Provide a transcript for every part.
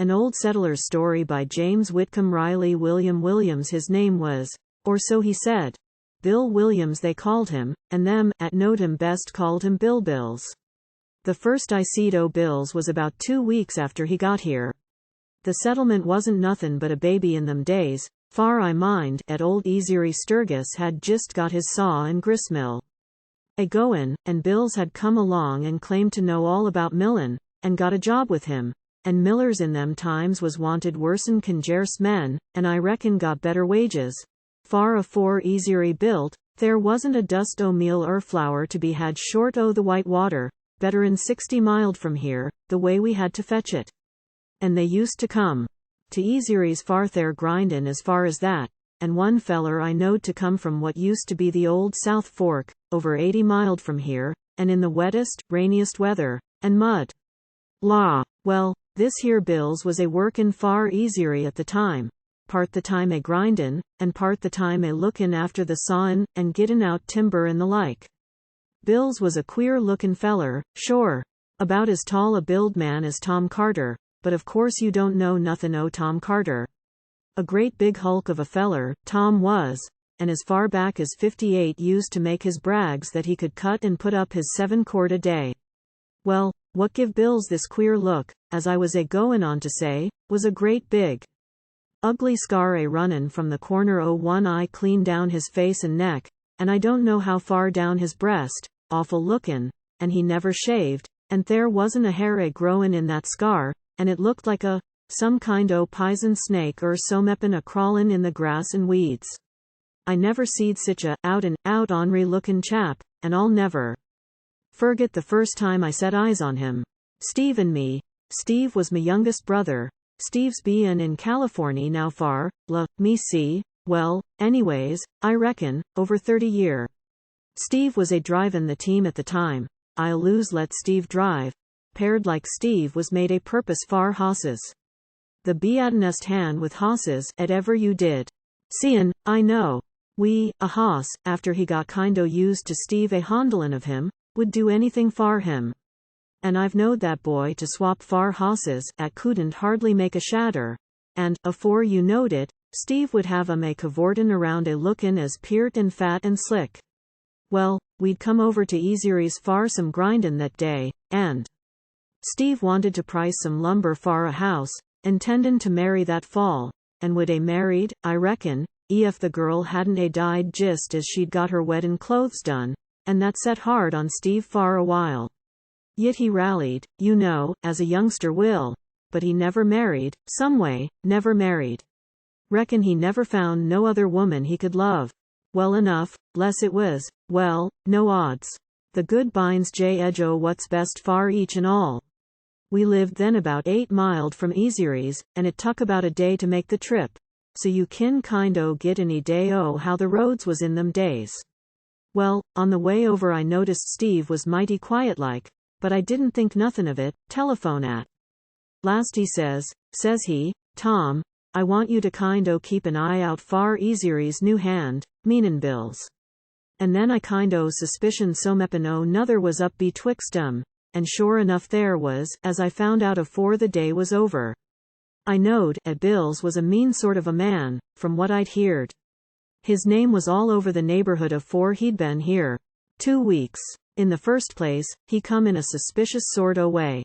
An old settler's story by James Whitcomb Riley. William Williams his name was, or so he said. Bill Williams they called him, and them, at Nothin best called him Bill Bills. The first I seed o' Bills was about 2 weeks after he got here. The settlement wasn't nothin' but a baby in them days, far I mind, at old Ezry Sturgiss had jist got his saw and griss-mill. A-goin, and Bills had come along and claimed to know all about millin, and got a job with him, and millers in them times was wanted worse'n congerss-men, and I reckon got better wages. Far afore Ezry built, there wasn't a dust o' meal or flour to be had short o' the white water, better'n 60 miled from here, the way we had to fetch it. And they used to come to Ezry's far ther grindin as far as that, and one feller I knowed to come from what used to be the old South Fork, over 80 miled from here, and in the wettest, rainiest weather, and mud. Well, this here Bills was a workin' far Ezry at the time, part the time a grindin, and part the time a lookin' after the sawin', and gittin' out timber and the like. Bills was a queer lookin' feller, sure, about as tall a build man as Tom Carter, but of course you don't know nothin' o' Tom Carter. A great big hulk of a feller, Tom was, and as far back as 58 used to make his brags that he could cut and put up his 7 quart a day. Well, what give Bills this queer look, as I was a-goin' on to say, was a great big, ugly scar a runnin' from the corner o' one eye clean down his face and neck, and I don't know how far down his breast, awful lookin', and he never shaved, and there wasn't a hair a growin' in that scar, and it looked like some kind o' pison snake or someppin' a crawlin' in the grass and weeds. I never seed sich a out-and-out ornery lookin' chap, and I'll never forget the first time I set eyes on him. Steve and me. Steve was my youngest brother. Steve's bein' in Californy now far, me see, well, anyways, I reckon, over 30 year. Steve was a drivin' the team at the time. I'll lose let Steve drive. Paired like Steve was made a purpose far hosses. The beatinest hand with hosses, at ever you did. Seein', I know. A hoss, after he got kindo used to Steve a hondlin' of him, would do anything far him. And I've knowed that boy to swap far hosses, at couldn't hardly make a shatter. And, afore you knowed it, Steve would have 'em a cavortin' around a lookin' as peart and fat and slick. Well, we'd come over to Ezry's far some grindin' that day, and Steve wanted to price some lumber far a house, intendin' to marry that fall, and would a married, I reckon, if the girl hadn't a died jist as she'd got her weddin' clothes done, and that set hard on Steve far a while. Yit he rallied, you know, as a youngster will, but he never married, someway, never married. Reckon he never found no other woman he could love well enough, less it was, well, no odds. The good binds edge o' what's best far each and all. We lived then about 8 miled from Ezry's, and it tuck about a day to make the trip, so you kin kindo git any day o' how the roads was in them days. Well, on the way over I noticed Steve was mighty quiet like, but I didn't think nothin' of it. Telephone at last he says he, Tom, I want you to kindo keep an eye out far Ezry's new hand, meanin' Bills. And then I kindo suspicion someppin' o' nother was up betwixt 'em, and sure enough there was, as I found out afore the day was over. I knowed, at Bills was a mean sort of a man, from what I'd heerd. His name was all over the neighborhood afore he'd been here 2 weeks. In the first place, he come in a suspicious sort o' way.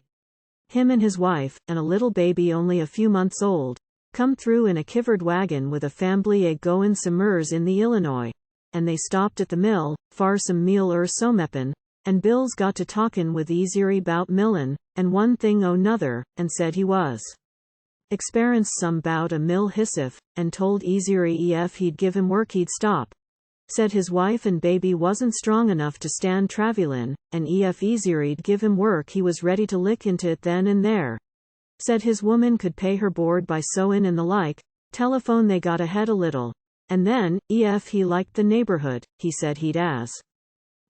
Him and his wife, and a little baby only a few months old, come through in a kivered wagon with a fambly a-goin' somers in the Illinois, and they stopped at the mill, far some meal someppin', and Bills got to talkin' with Ezry 'bout millin, and one thing o' nother, and said he was experienced some 'bout a mill hissif, and told Ezry ef he'd give him work he'd stop. Said his wife and baby wasn't strong enough to stand travelin', and ef Ezry'd give him work he was ready to lick into it then and there. Said his woman could pay her board by sewin' and the like. Telephone they got ahead a little, and then, ef he liked the neighborhood, he said he'd as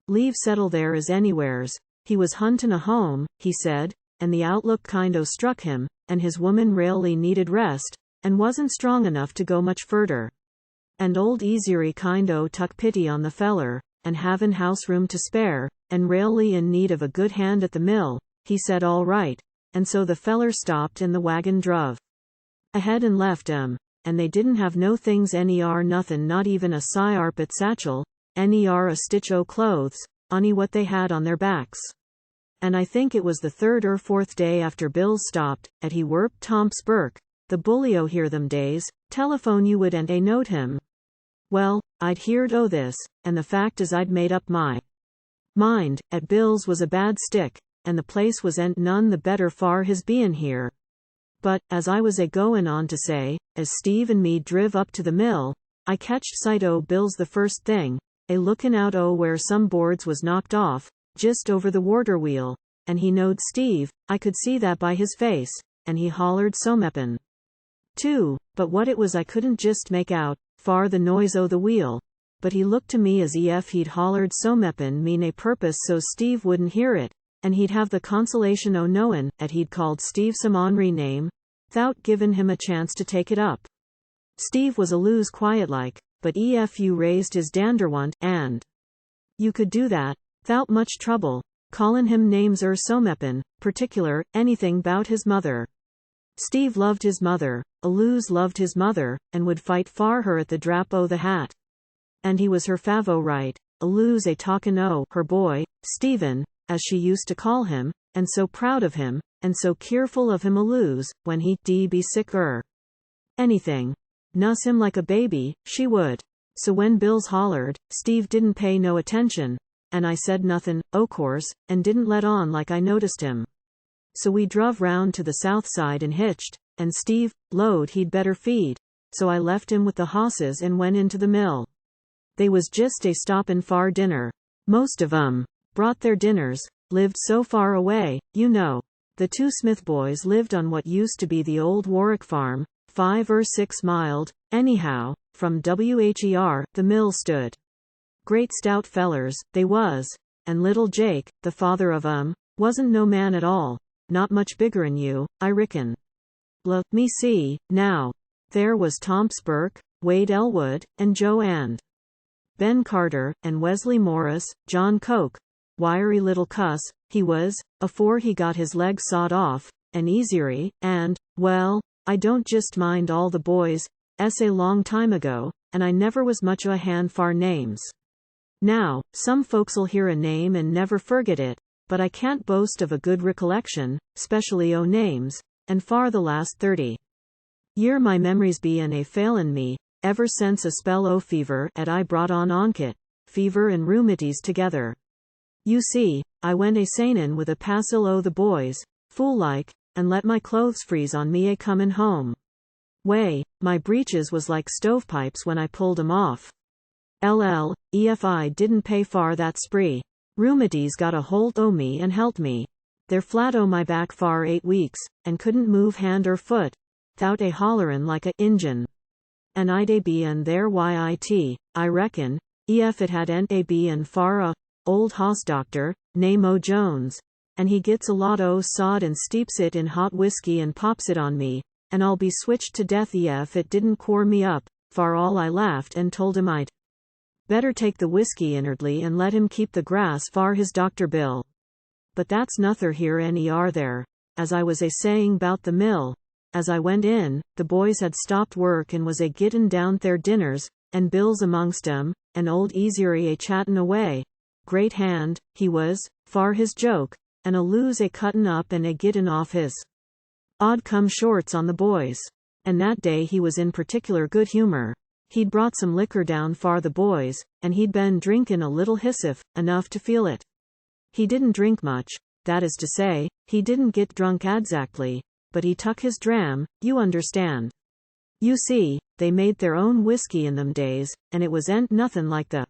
leave settle there as anywheres. He was huntin' a home, he said, and the outlook kindo struck him, and his woman railly needed rest, and wasn't strong enough to go much furder. And old Ezry kindo tuck pity on the feller, and havin' house room to spare, and railly in need of a good hand at the mill, he said all right, and so the feller stopped and the wagon druv ahead and left 'em, and they didn't have no things ner nothin, not even a syarpet satchel, ner a stitch o' clothes, ony what they had on their backs. And I think it was the third or fourth day after Bill's stopped, at he werped Tom's Burke, the bully o' here them days, telephone you would and a note him. Well, I'd heerd o' this, and the fact is I'd made up my mind, at Bill's was a bad stick, and the place was none the better far his bein' here. But, as I was a-goin' on to say, as Steve and me driv up to the mill, I catched sight o' Bill's the first thing, a-lookin' out o' where some boards was knocked off, jist over the water wheel, and he knowed Steve, I could see that by his face, and he hollered someppin too, but what it was I couldn't jist make out, far the noise o' the wheel, but he looked to me as ef he'd hollered someppin mean a purpose so Steve wouldn't hear it, and he'd have the consolation o' knowin' 'at he'd called Steve some onry name, thout givin' him a chance to take it up. Steve was a lose quiet like, but ef you raised his danderwant, and you could do that, thout much trouble, callin' him names someppin, particular, anything 'bout his mother. Steve loved his mother, a lose loved his mother, and would fight for her at the drap o' the hat. And he was her favo right, a lose a talkin' o' her boy, Stephen, as she used to call him, and so proud of him, and so keerful of him a lose, when he be sick or anything. Nuss him like a baby, she would. So when Bill's hollered, Steve didn't pay no attention, and I said nothin', o' course, and didn't let on like I noticed him. So we druv round to the south side and hitched, and Steve lowed he'd better feed, so I left him with the hosses and went into the mill. They was jist a stoppin' far dinner. Most of 'em brought their dinners, lived so far away, you know. The two Smith boys lived on what used to be the old Warwick farm, 5 or 6 miled, anyhow, from wher the mill stood. Great stout fellers, they was, and little Jake, the father of 'em, wasn't no man at all, not much bigger'n you, I reckon. Me see, now. There was Tom's Burke, Wade Elwood, and Joe and Ben Carter, and Wesley Morris, John Coke, wiry little cuss, he was, afore he got his leg sawed off, and Ezry, and, well, I don't just mind all the boys, a long time ago, and I never was much o' a hand for names. Now, some folks'll hear a name and never forget it, but I can't boast of a good recollection, specially o' names, and for the last 30 year my memories be a failin' me, ever since a spell o' fever 'at I brought on onkit, fever and rheumatiz together. You see, I went a-sainin' with a passel o' the boys, fool-like, and let my clothes freeze on me a-comin' home. Way, my breeches was like stovepipes when I pulled 'em off. Ef I didn't pay for that spree. Rheumatiz got a holt o' me and helped me. They're flat o' my back for 8 weeks, and couldn't move hand or foot, thout a hollerin' like a Injun. And I'd a-be'n there yit, I reckon, ef it hadn't a-be'n for a old hoss doctor, name o' Jones, and he gets a lot o' sod and steeps it in hot whiskey and pops it on me, and I'll be switched to death ef it didn't core me up, for all I laughed and told him I'd better take the whiskey in'ardly and let him keep the grass for his doctor bill. But that's nother here ner there. As I was a-saying 'bout the mill, as I went in, the boys had stopped work and was a-gittin' down their dinners, and Bill's amongst 'em, and old Ezry a-chattin' away. Great hand, he was, for his joke, and a lose a-cuttin' up and a-gittin' off his odd come shorts on the boys. And that day he was in particular good humor. He'd brought some liquor down for the boys, and he'd been drinkin' a little hyssop, enough to feel it. He didn't drink much, that is to say, he didn't get drunk adzactly, but he tuck his dram, you understand. You see, they made their own whiskey in them days, and it was nothin' like the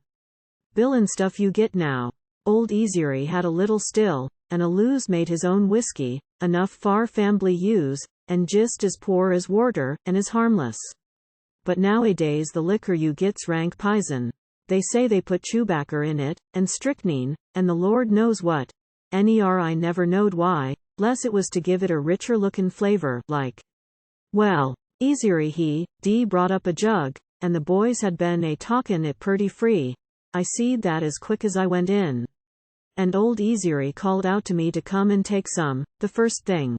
billin' stuff you get now. Old Ezry had a little still, and a lose made his own whiskey, enough for fambly use, and jist as poor as water, and as harmless. But nowadays the liquor you get's rank pison. They say they put chewbacca in it, and strychnine, and the Lord knows what. I never knowed why, less it was to give it a richer lookin' flavor, like. Well, Ezry he brought up a jug, and the boys had been a-talkin' it purty free. I seed that as quick as I went in. And old Ezry called out to me to come and take some, the first thing.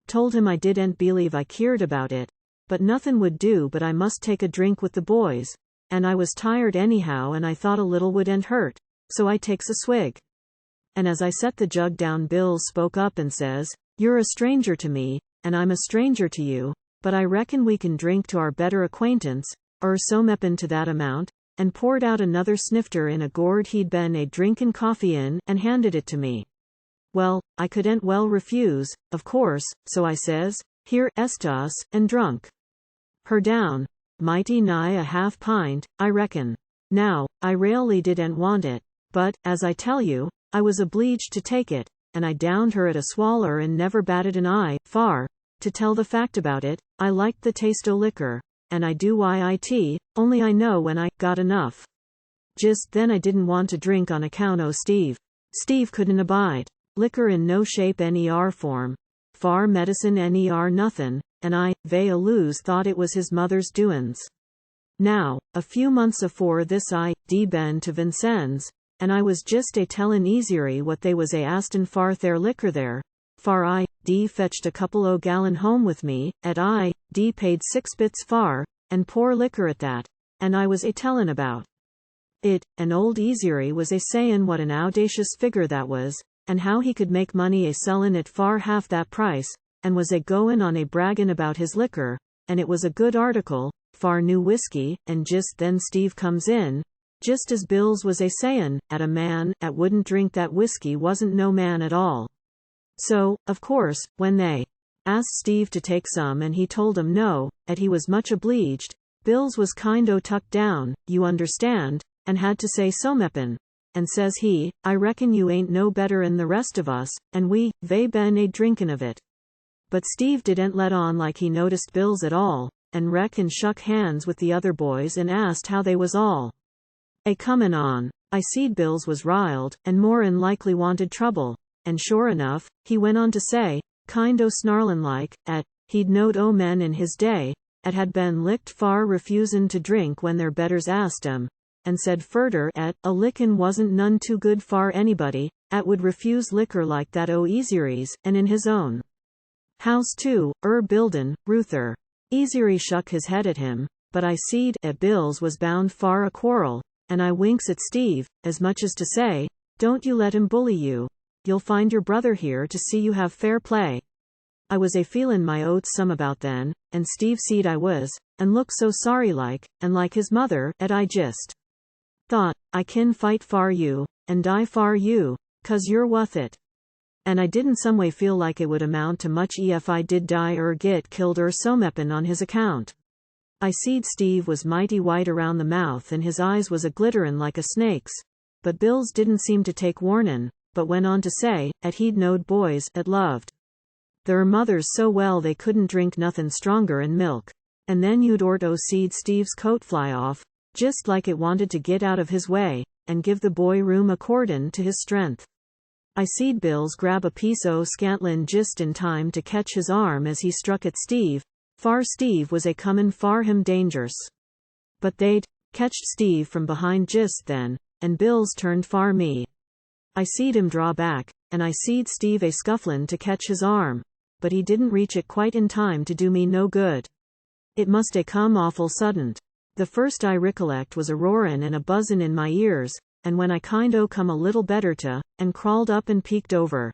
told him I didn't believe I cared about it, but nothin' would do but I must take a drink with the boys, and I was tired anyhow and I thought a little wouldn't hurt, so I takes a swig. And as I set the jug down, Bills spoke up and says, "You're a stranger to me, and I'm a stranger to you, but I reckon we can drink to our better acquaintance, or so meppen to that amount," and poured out another snifter in a gourd he'd been a drinkin' coffee in, and handed it to me. Well, I couldn't well refuse, of course, so I says, "Here, estas," and drunk her down. Mighty nigh a half pint, I reckon. Now, I rarely didn't want it, but, as I tell you, I was obleeged to take it, and I downed her at a swaller and never batted an eye. Far, to tell the fact about it, I liked the taste o' liquor, and I do YIT, only I know when I got enough. Just then I didn't want to drink on account o' Steve. Steve couldn't abide liquor in no shape ner form. Far medicine ner nothin', and I, vey a lose, thought it was his mother's doin's. Now, a few months afore this I.d. been to Vincennes, and I was just a tellin' Ezry what they was a astin' far their liquor there. Far I.d. fetched a couple o' gallon home with me, at I.d. paid 6 bits far, and poor liquor at that, and I was a tellin' about it, and old Ezry was a sayin' what an audacious figure that was, and how he could make money a sellin' it far half that price, and was a goin' on a braggin' about his liquor, and it was a good article, far new whiskey, and just then Steve comes in, just as Bills was a sayin', at a man, at wouldn't drink that whiskey wasn't no man at all. So, of course, when they asked Steve to take some and he told 'em no, at he was much obleeged, Bills was kind o' tucked down, you understand, and had to say so meppen. And says he, "I reckon you ain't no better'n the rest of us, and vey been a drinkin' of it." But Steve didn't let on like he noticed Bills at all, and reckon shook hands with the other boys and asked how they was all a comin' on. I seed Bills was riled, and more'n likely wanted trouble, and sure enough, he went on to say, kind o' snarlin' like, he'd knowed o' men in his day, had been licked far refusin' to drink when their betters asked 'em, and said furder, a lickin' wasn't none too good far anybody, would refuse liquor like that o' Ezry's, and in his own house too, buildin', Ruther. Ezry shook his head at him, but I seed, Bills was bound far a quarrel, and I winks at Steve, as much as to say, "Don't you let him bully you. You'll find your brother here to see you have fair play." I was a feelin' my oats some about then, and Steve seed I was, and looked so sorry like, and like his mother, I just thought, I kin fight far you, and die far you, 'cause you're wuth it. And I didn't some way feel like it would amount to much if I did die git killed so meppen on his account. I seed Steve was mighty white around the mouth and his eyes was a glitterin' like a snake's, but Bills didn't seem to take warnin', but went on to say, he'd knowed boys, loved their mothers so well they couldn't drink nothin' stronger'n milk. And then you'd seed Steve's coat fly off, just like it wanted to get out of his way, and give the boy room accordin' to his strength. I seed Bills grab a piece o' scantlin just in time to catch his arm as he struck at Steve. Far Steve was a comin' far him dangerous. But they'd catched Steve from behind just then, and Bills turned far me. I seed him draw back, and I seed Steve a scufflin' to catch his arm, but he didn't reach it quite in time to do me no good. It must a come awful suddent. The first I recollect was a roarin' and a buzzin' in my ears, and when I kind o' come a little better to, and crawled up and peeked over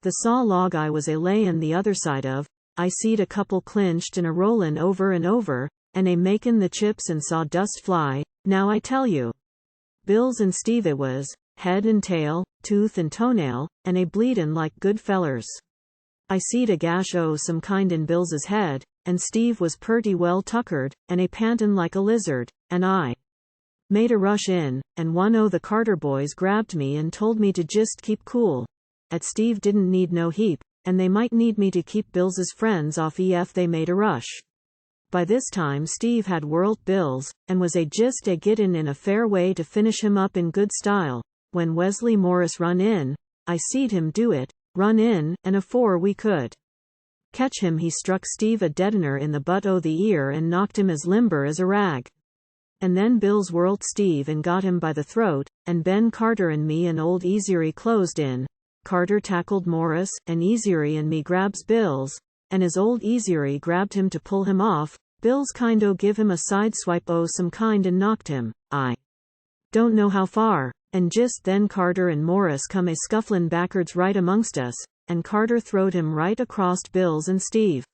the saw log I was a layin' the other side of, I seed a couple clinched and a rollin' over and over, and a makin' the chips and sawdust fly. Now I tell you, Bills and Steve it was, head and tail, tooth and toenail, and a bleedin' like good fellers. I seed a gash o' some kind in Bills's head, and Steve was purty well tuckered, and a pantin' like a lizard, and I made a rush in, and one o' the Carter boys grabbed me and told me to just keep cool. Steve didn't need no heap, and they might need me to keep Bills's friends off ef they made a rush. By this time Steve had whirled Bills, and was just gittin' in a fair way to finish him up in good style, when Wesley Morris run in. I seed him do it, run in, and afore we could catch him he struck Steve a deadener in the butt o' the ear and knocked him as limber as a rag. And then Bills whirled Steve and got him by the throat, and Ben Carter and me and old Ezry closed in. Carter tackled Morris, and Ezry and me grabs Bills, and as old Ezry grabbed him to pull him off, Bills kindo give him a side swipe some kind and knocked him, I don't know how far, and just then Carter and Morris come a scufflin' backwards right amongst us, and Carter throwed him right across Bills and Steve.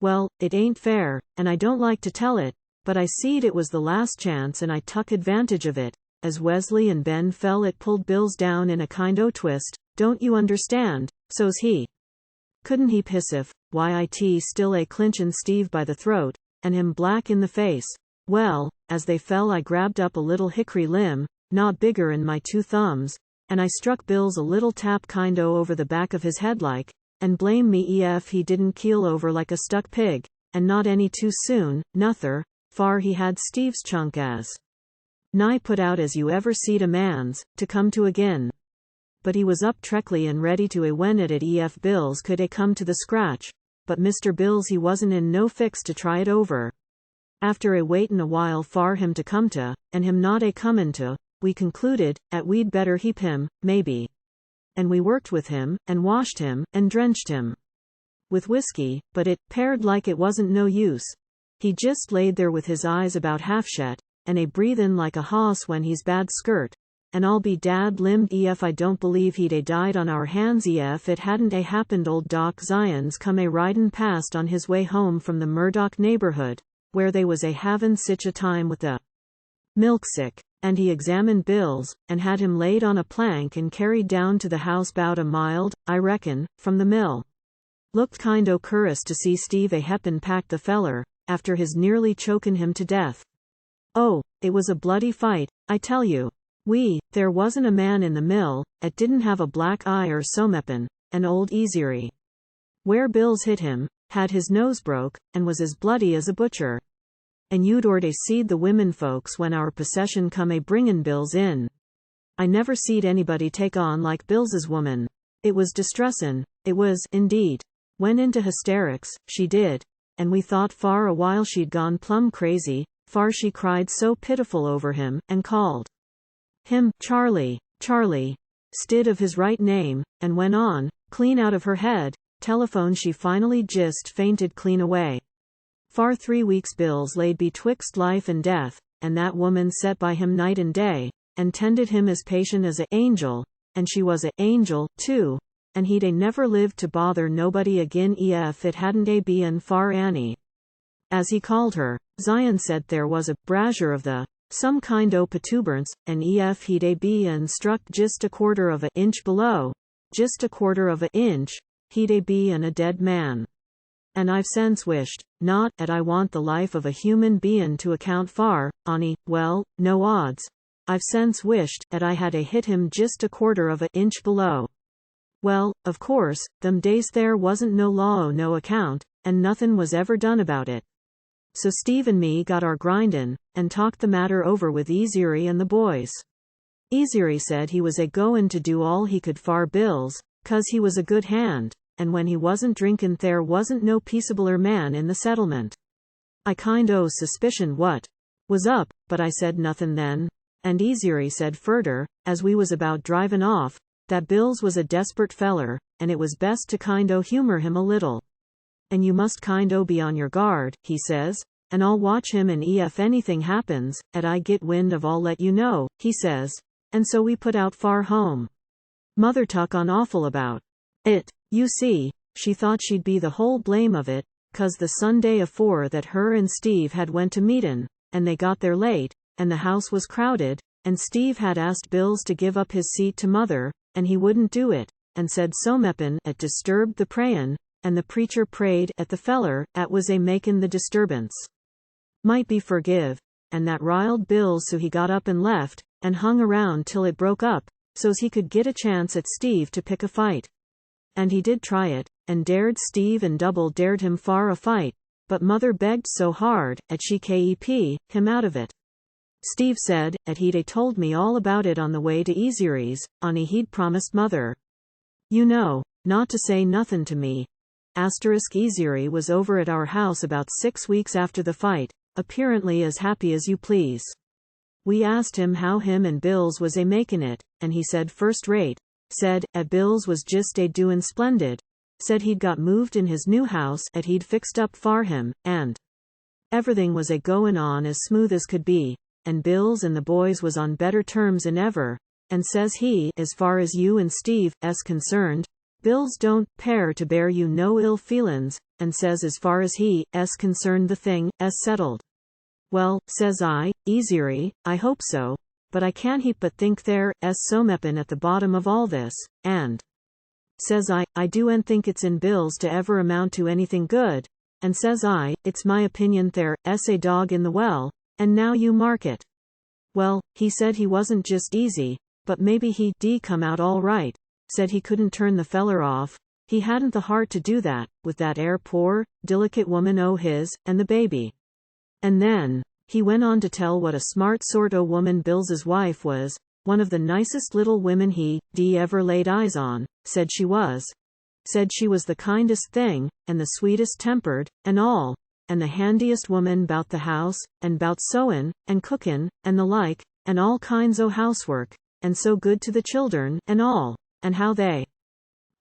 Well, it ain't fair, and I don't like to tell it, but I seed it was the last chance and I tuck advantage of it. As Wesley and Ben fell, it pulled Bills down in a kind-o twist, don't you understand, so's he couldn't he pissif, yit still a clinchin' Steve by the throat, and him black in the face. Well, as they fell I grabbed up a little hickory limb, not bigger'n my 2 thumbs, and I struck Bills a little tap kind-o over the back of his head like, and blame me ef he didn't keel over like a stuck pig, and not any too soon, nother, far he had Steve's chunk as nigh put out as you ever seed a man's, to come to agin. But he was up treckly and ready to when it ef Bills could come to the scratch, but Mr. Bills he wasn't in no fix to try it over. After waitin' a while for him to come to, and him not comin' to, we concluded, 'at we'd better heap him, maybe. And we worked with him, and washed him, and drenched him with whiskey, but it 'peared like it wasn't no use. He just laid there with his eyes about half shet, and breathin' like a hoss when he's bad skirt, and I'll be dad-limbed ef I don't believe he'd died on our hands ef it hadn't happened. Old Doc Zions come ridin' past on his way home from the Murdoch neighborhood, where they was havin' sich a time with the milksick, and he examined Bills, and had him laid on a plank and carried down to the house 'bout a mile, I reckon, from the mill. Looked kind-o cur'ous to see Steve heppin' pack the feller, after his nearly chokin' him to death. Oh, it was a bloody fight, I tell you. There wasn't a man in the mill, 'at didn't have a black eye or someppin', and old Ezry, where Bills hit him, had his nose broke, and was as bloody as a butcher. And you'd orter seed the women folks when our procession come bringin' Bills in. I never seed anybody take on like Bills's woman. It was distressin', it was, indeed. Went into hysterics, she did, and we thought for a while she'd gone plumb crazy, for she cried so pitiful over him, and called him Charlie, Charlie, 'stid of his right name, and went on, clean out of her head, telephone she finally just fainted clean away. For 3 weeks Bills laid betwixt life and death, and that woman set by him night and day, and tended him as patient as a angel, and she was a angel, too, and he'd never lived to bother nobody agin ef it hadn't been for Annie, as he called her. Zion said there was a brazier of the some kind-o protuberance, and ef he'd been struck just a quarter of a inch below, just a quarter of a inch, he'd been a dead man. And I've since wished, not 'at I want the life of a human bein' to account for, Annie, well, no odds. I've since wished 'at I had hit him just a quarter of a inch below. Well, of course, them days there wasn't no law o' no account, and nothin' was ever done about it. So Steve and me got our grindin', and talked the matter over with Ezry and the boys. Ezry said he was a-goin' to do all he could for Bills, 'cause he was a good hand, and when he wasn't drinkin' there wasn't no peaceabler man in the settlement. I kind-o suspicion what was up, but I said nothin' then, and Ezry said furder, as we was about drivin' off, that Bills was a desperate feller, and it was best to kind-o humor him a little. And you must kind-o be on your guard, he says, and I'll watch him, and ef anything happens, 'at I get wind of I'll let you know, he says, and so we put out far home. Mother tuck on awful about it. You see, she thought she'd be the whole blame of it, 'cause the Sunday afore that her and Steve had went to meetin', and they got there late, and the house was crowded, and Steve had asked Bills to give up his seat to Mother, and he wouldn't do it, and said someppin' 'at disturbed the prayin', and the preacher prayed 'at the feller 'at was makin' the disturbance might be forgive, and that riled Bills, so he got up and left, and hung around till it broke up, so's he could get a chance at Steve to pick a fight. And he did try it, and dared Steve and double dared him for a fight, but Mother begged so hard, 'at she kept him out of it. Steve said, 'at he'd told me all about it on the way to Ezry's, onny he'd promised Mother, you know, not to say nothin' to me. Ezry was over at our house about 6 weeks after the fight, apparently as happy as you please. We asked him how him and Bills was makin' it, and he said first rate, said, 'at Bills was just doin' splendid, said he'd got moved in his new house 'at he'd fixed up for him, and everything was a-goin' on as smooth as could be, and Bills and the boys was on better terms 'n ever, and says he, as far as you and Steve's concerned, Bills don't 'pear to bear you no ill feelin's, and says as far as he's concerned the thing's settled. Well, says I, Ezry, I hope so, but I can't help but think there's someppin at the bottom of all this, and says I do and think it's in Bills to ever amount to anything good, and says I, it's my opinion there's a dog in the well, and now you mark it. Well, he said he wasn't just easy, but maybe he'd come out all right, said he couldn't turn the feller off, he hadn't the heart to do that, with that poor, delicate woman o' his, and the baby. And then he went on to tell what a smart sort o' woman Bills's wife was, one of the nicest little women he'd ever laid eyes on, said she was the kindest thing, and the sweetest tempered, and all, and the handiest woman 'bout the house, and 'bout sewin', and cookin', and the like, and all kinds o' housework, and so good to the children, and all, and how they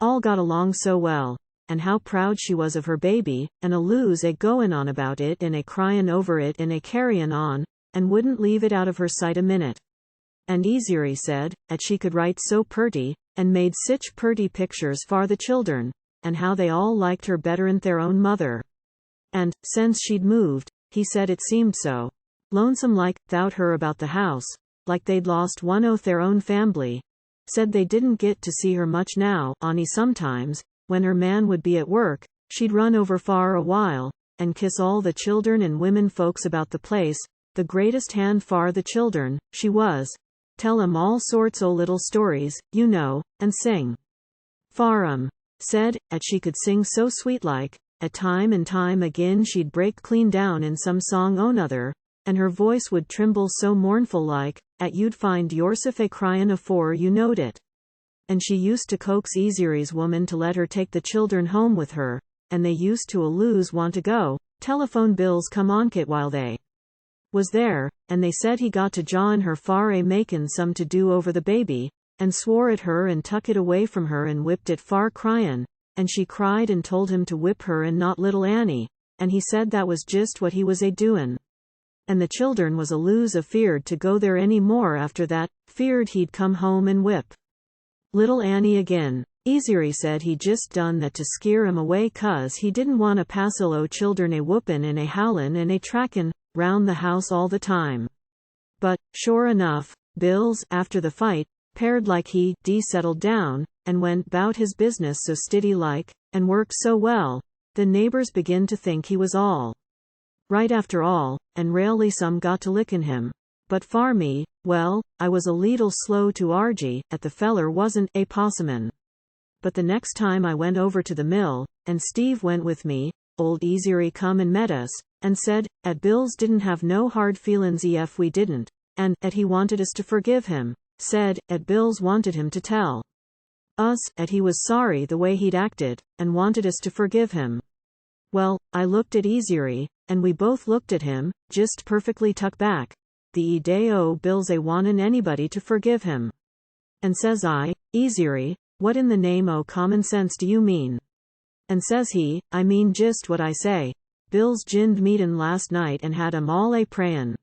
all got along so well, and how proud she was of her baby, and a-goin' on about it and a-cryin' over it and a-carryin' on, and wouldn't leave it out of her sight a minute. And Ezry said, 'at she could write so purty, and made sich purty pictures for the children, and how they all liked her better'n their own mother. And, since she'd moved, he said it seemed so lonesome like, 'thout her about the house, like they'd lost one o' their own fambly. Said they didn't get to see her much now, on'y sometimes, when her man would be at work, she'd run over for a while, and kiss all the children and women folks about the place, the greatest hand for the children, she was, tell 'em all sorts o' little stories, you know, and sing for 'em. Said, 'at she could sing so sweet like, at time and time agin she'd break clean down in some song o' nother, and her voice would trimble so mournful like, 'at you'd find yourself a-cryin' afore you knowed it. And she used to coax Ezry's woman to let her take the children home with her, and they used to want to go, telephone Bills come on kit while they was there, and they said he got to jawin' her for a-makin' some to do over the baby, and swore at her and tuck it away from her and whipped it for cryin', and she cried and told him to whip her and not little Annie, and he said that was just what he was a-doin'. And the children was afeard to go there any more after that, feared he'd come home and whip little Annie again. Ezry said he just done that to skeer 'em away 'cause he didn't want a passel o' children a-whoopin' and a-howlin' and a-trackin' round the house all the time. But, sure enough, Bills, after the fight, 'peared like he'd settled down, and went 'bout his business so stiddy like, and worked so well, the neighbors begin to think he was all right after all, and rarely some got to lickin' him. But for me, well, I was a leetle slow to argy 'at the feller wasn't a-possumin'. But the next time I went over to the mill, and Steve went with me, old Ezry come and met us, and said, 'at Bills didn't have no hard feelin's ef we didn't, and 'at he wanted us to forgive him, said, 'at Bills wanted him to tell us 'at he was sorry the way he'd acted, and wanted us to forgive him.' Well, I looked at Ezry, and we both looked at him, just perfectly tuck back, the day o' Bills a-wantin' anybody to forgive him. And says I, 'Ezry, what in the name o' common sense do you mean?' And says he, 'I mean just what I say. Bills jinned meetin' last night and had 'em all a-prayin'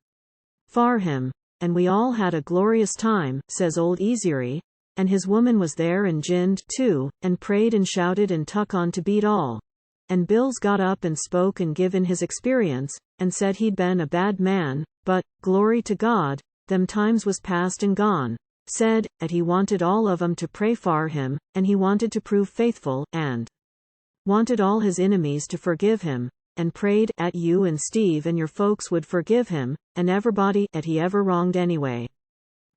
for him, and we all had a glorious time,' says old Ezry, 'and his woman was there and jinned, too, and prayed and shouted and tuck on to beat all. And Bills got up and spoke and given his experience, and said he'd been a bad man, but, glory to God, them times was past and gone. Said, 'at he wanted all of 'em to pray for him, and he wanted to prove faithful, and wanted all his enemies to forgive him, and prayed 'at you and Steve and your folks would forgive him, and everybody 'at he ever wronged anyway.'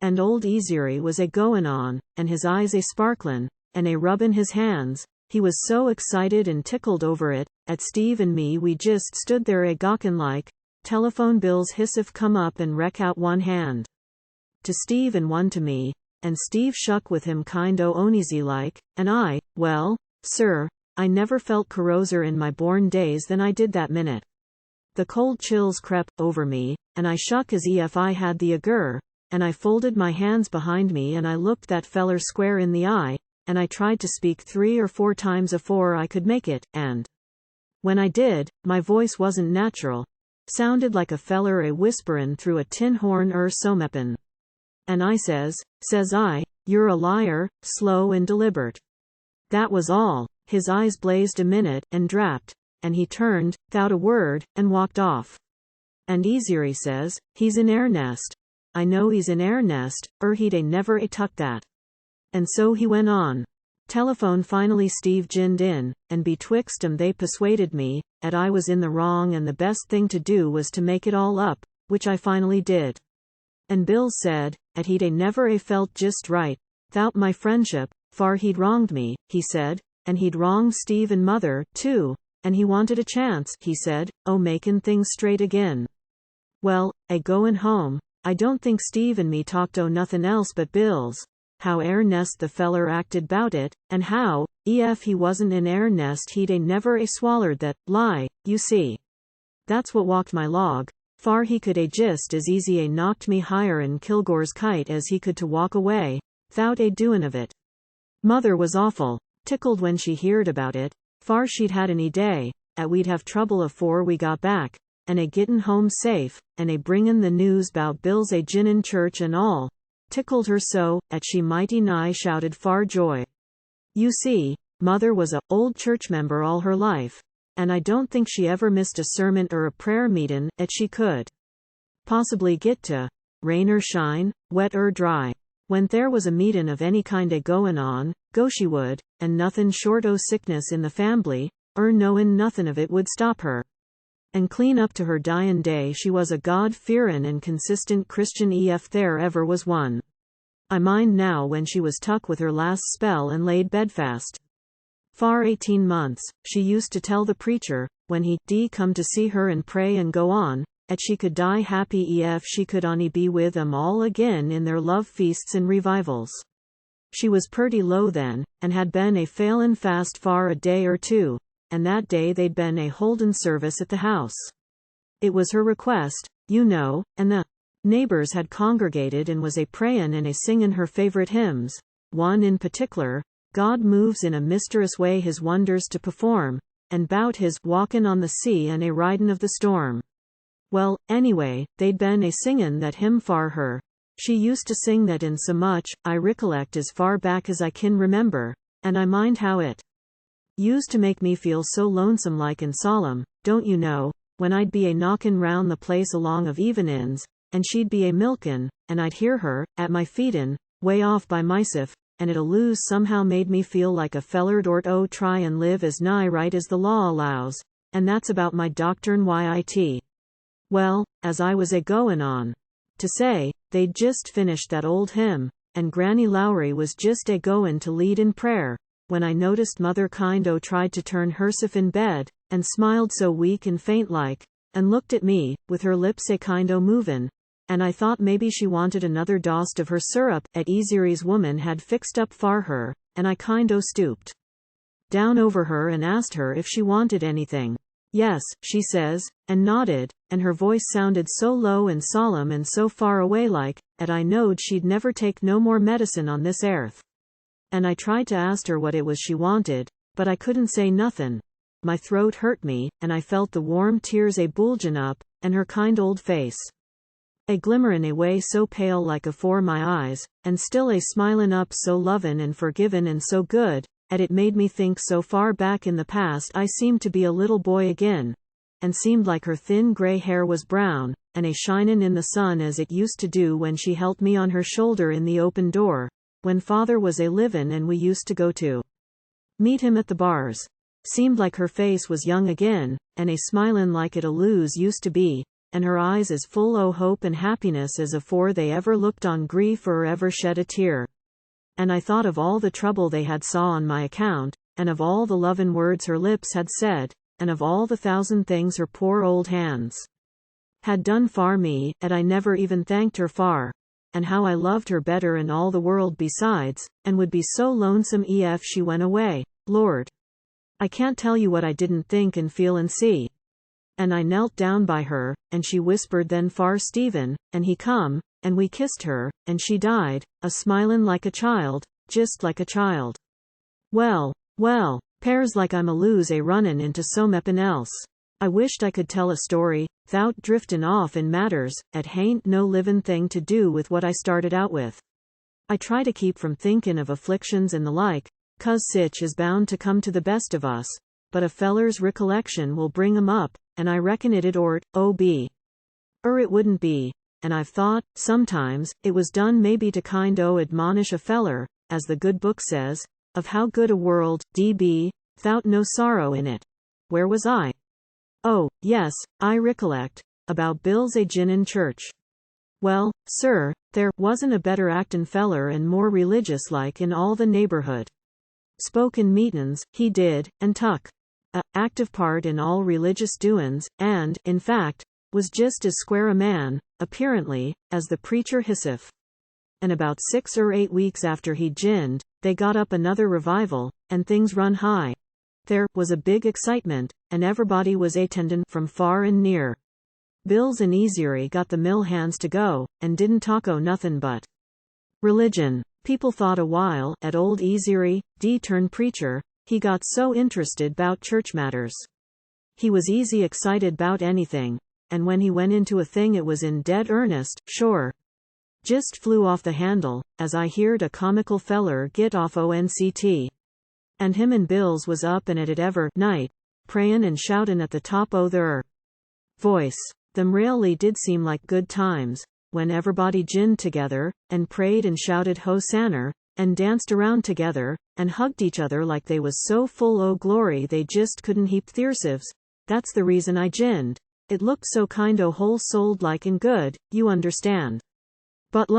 And old Ezry was a-goin' on, and his eyes a-sparklin', and a-rubbin' his hands. He was so excited and tickled over it, 'at Steve and me we just stood there a-gawkin' like, telephone Bills hissif come up and reck out one hand to Steve and one to me, and Steve shuck with him kind o' oneasy like, and I, well, sir, I never felt corroser in my born days than I did that minute. The cold chills crept over me, and I shuck as ef I had the agur, and I folded my hands behind me and I looked that feller square in the eye, and I tried to speak 3 or 4 times afore I could make it, and when I did, my voice wasn't natural. Sounded like a feller a whisperin' through a tin horn somepen. And I says I, you're a liar, slow and deliberate. That was all. His eyes blazed a minute, and drapped, and he turned, 'thout a word, and walked off. And Ezry says, he's in earnest. I know he's in earnest, he'd never tuck that. And so he went on. Telephone finally Steve jinned in, and betwixt 'em they persuaded me, 'at I was in the wrong and the best thing to do was to make it all up, which I finally did. And Bill said, 'at he'd never felt just right, 'thout my friendship, far he'd wronged me, he said, and he'd wronged Steve and mother, too, and he wanted a chance, he said, makin' things straight again. Well, a-goin' home, I don't think Steve and me talked nothin' else but Bill's, how earnest the feller acted 'bout it, and how, ef he wasn't in earnest he'd never swallered that lie, you see. That's what walked my log, far he could just as easy knocked me higher'n Kilgore's kite as he could to walk away, 'thout doin' of it. Mother was awful tickled when she heerd about it, far she'd had any day, 'at we'd have trouble afore we got back, and gittin' home safe, and bringin' the news 'bout Bill's jinnin' church and all, tickled her so, 'at she mighty nigh shouted far joy. You see, mother was a old church member all her life, and I don't think she ever missed a sermon a prayer meetin' 'at she could possibly git to, rain or shine, wet or dry. When there was a meetin' of any kind goin' on, go she would, and nothin' short sickness in the fambly, knowin' nothin' of it would stop her. And clean up to her dyin' day she was a God-fearin' and consistent Christian ef there ever was one. I mind now when she was tuck with her last spell and laid bedfast. Far 18 months, she used to tell the preacher, when he come to see her and pray and go on, 'at she could die happy ef she could ony be with 'em all agin in their love feasts and revivals. She was purty low then, and had been failin' fast far a day or two, and that day they'd been holdin' service at the house. It was her request, you know, and the neighbors had congregated and was prayin' and singin' her favorite hymns, one in particular, God moves in a mysterious way his wonders to perform, and 'bout his walkin' on the sea and ridin' of the storm. Well, anyway, they'd been singin' that hymn far her. She used to sing that in so much, I recollect as far back as I kin remember, and I mind how it used to make me feel so lonesome like and solemn, don't you know, when I'd be knockin' round the place along of evenin's, and she'd be milkin', and I'd hear her, at my feetin', way off by myself, and it always somehow made me feel like a feller'd try and live as nigh right as the law allows, and that's about my doctrine yit. Well, as I was goin' on to say, they'd just finished that old hymn, and Granny Lowry was just goin' to lead in prayer, when I noticed mother kind tried to turn herself in bed, and smiled so weak and faint like, and looked at me, with her lips kind movin', and I thought maybe she wanted another dost of her syrup 'at Ezry's woman had fixed up far her, and I kind stooped down over her and asked her if she wanted anything. Yes, she says, and nodded, and her voice sounded so low and solemn and so far away like, 'at I knowed she'd never take no more medicine on this airth. And I tried to ask her what it was she wanted, but I couldn't say nothin'. My throat hurt me, and I felt the warm tears bulgin' up, and her kind old face glimmerin' away so pale like afore my eyes, and still smilin' up so lovin' and forgivin' and so good, 'at it made me think so far back in the past I seemed to be a little boy agin, and seemed like her thin gray hair was brown, and shinin' in the sun as it used to do when she helped me on her shoulder in the open door, when father was livin' and we used to go to meet him at the bars. Seemed like her face was young agin, and smilin' like it always used to be, and her eyes as full o' hope and happiness as afore they ever looked on grief or ever shed a tear. And I thought of all the trouble they had saw on my account, and of all the lovin' words her lips had said, and of all the thousand things her poor old hands had done for me, 'at I never even thanked her for, and how I loved her better'n all the world besides, and would be so lonesome ef she went away. Lord, I can't tell you what I didn't think and feel and see. And I knelt down by her, and she whispered then far Stephen, and he come, and we kissed her, and she died, a smilin' like a child, just like a child. Well, 'pears like I'm a lose a runnin' into so meppin' else. I wished I could tell a story, 'thout driftin' off in matters, 'at hain't no livin' thing to do with what I started out with. I try to keep from thinkin' of afflictions and the like, 'cause sich is bound to come to the best of us, but a feller's recollection will bring 'em up, and I reckon it'd be. It wouldn't be, and I've thought, sometimes, it was done maybe to kind o' admonish a feller, as the good book says, of how good a world be, 'thout no sorrow in it. Where was I? Oh, yes, I recollect, about Bill's a-gin in church. Well, sir, there wasn't a better actin' feller and more religious like in all the neighborhood. Spoke in meetin's, he did, and tuck a active part in all religious doin's, and, in fact, was just as square a man, apparently, as the preacher hisself. And about 6 or 8 weeks after he'd ginned, they got up another revival, and things run high. There was a big excitement, and everybody was attendin' from far and near. Bills and Ezry got the mill hands to go, and didn't talk o' nothin' but religion. People thought a while, at old Ezry, turned preacher, he got so interested 'bout church matters. He was easy excited 'bout anything, and when he went into a thing it was in dead earnest, sure. Jist flew off the handle, as I heerd a comical feller git off onct. And him and Bills was up and at it ever night, prayin' and shoutin' at the top o' ther voice. Them railly did seem like good times, when everybody ginned together, and prayed and shouted hosanner, and danced around together, and hugged each other like they was so full o' glory they just couldn't heap theirselves. That's the reason I ginned. It looked so kind o' whole-souled like and good, you understand. But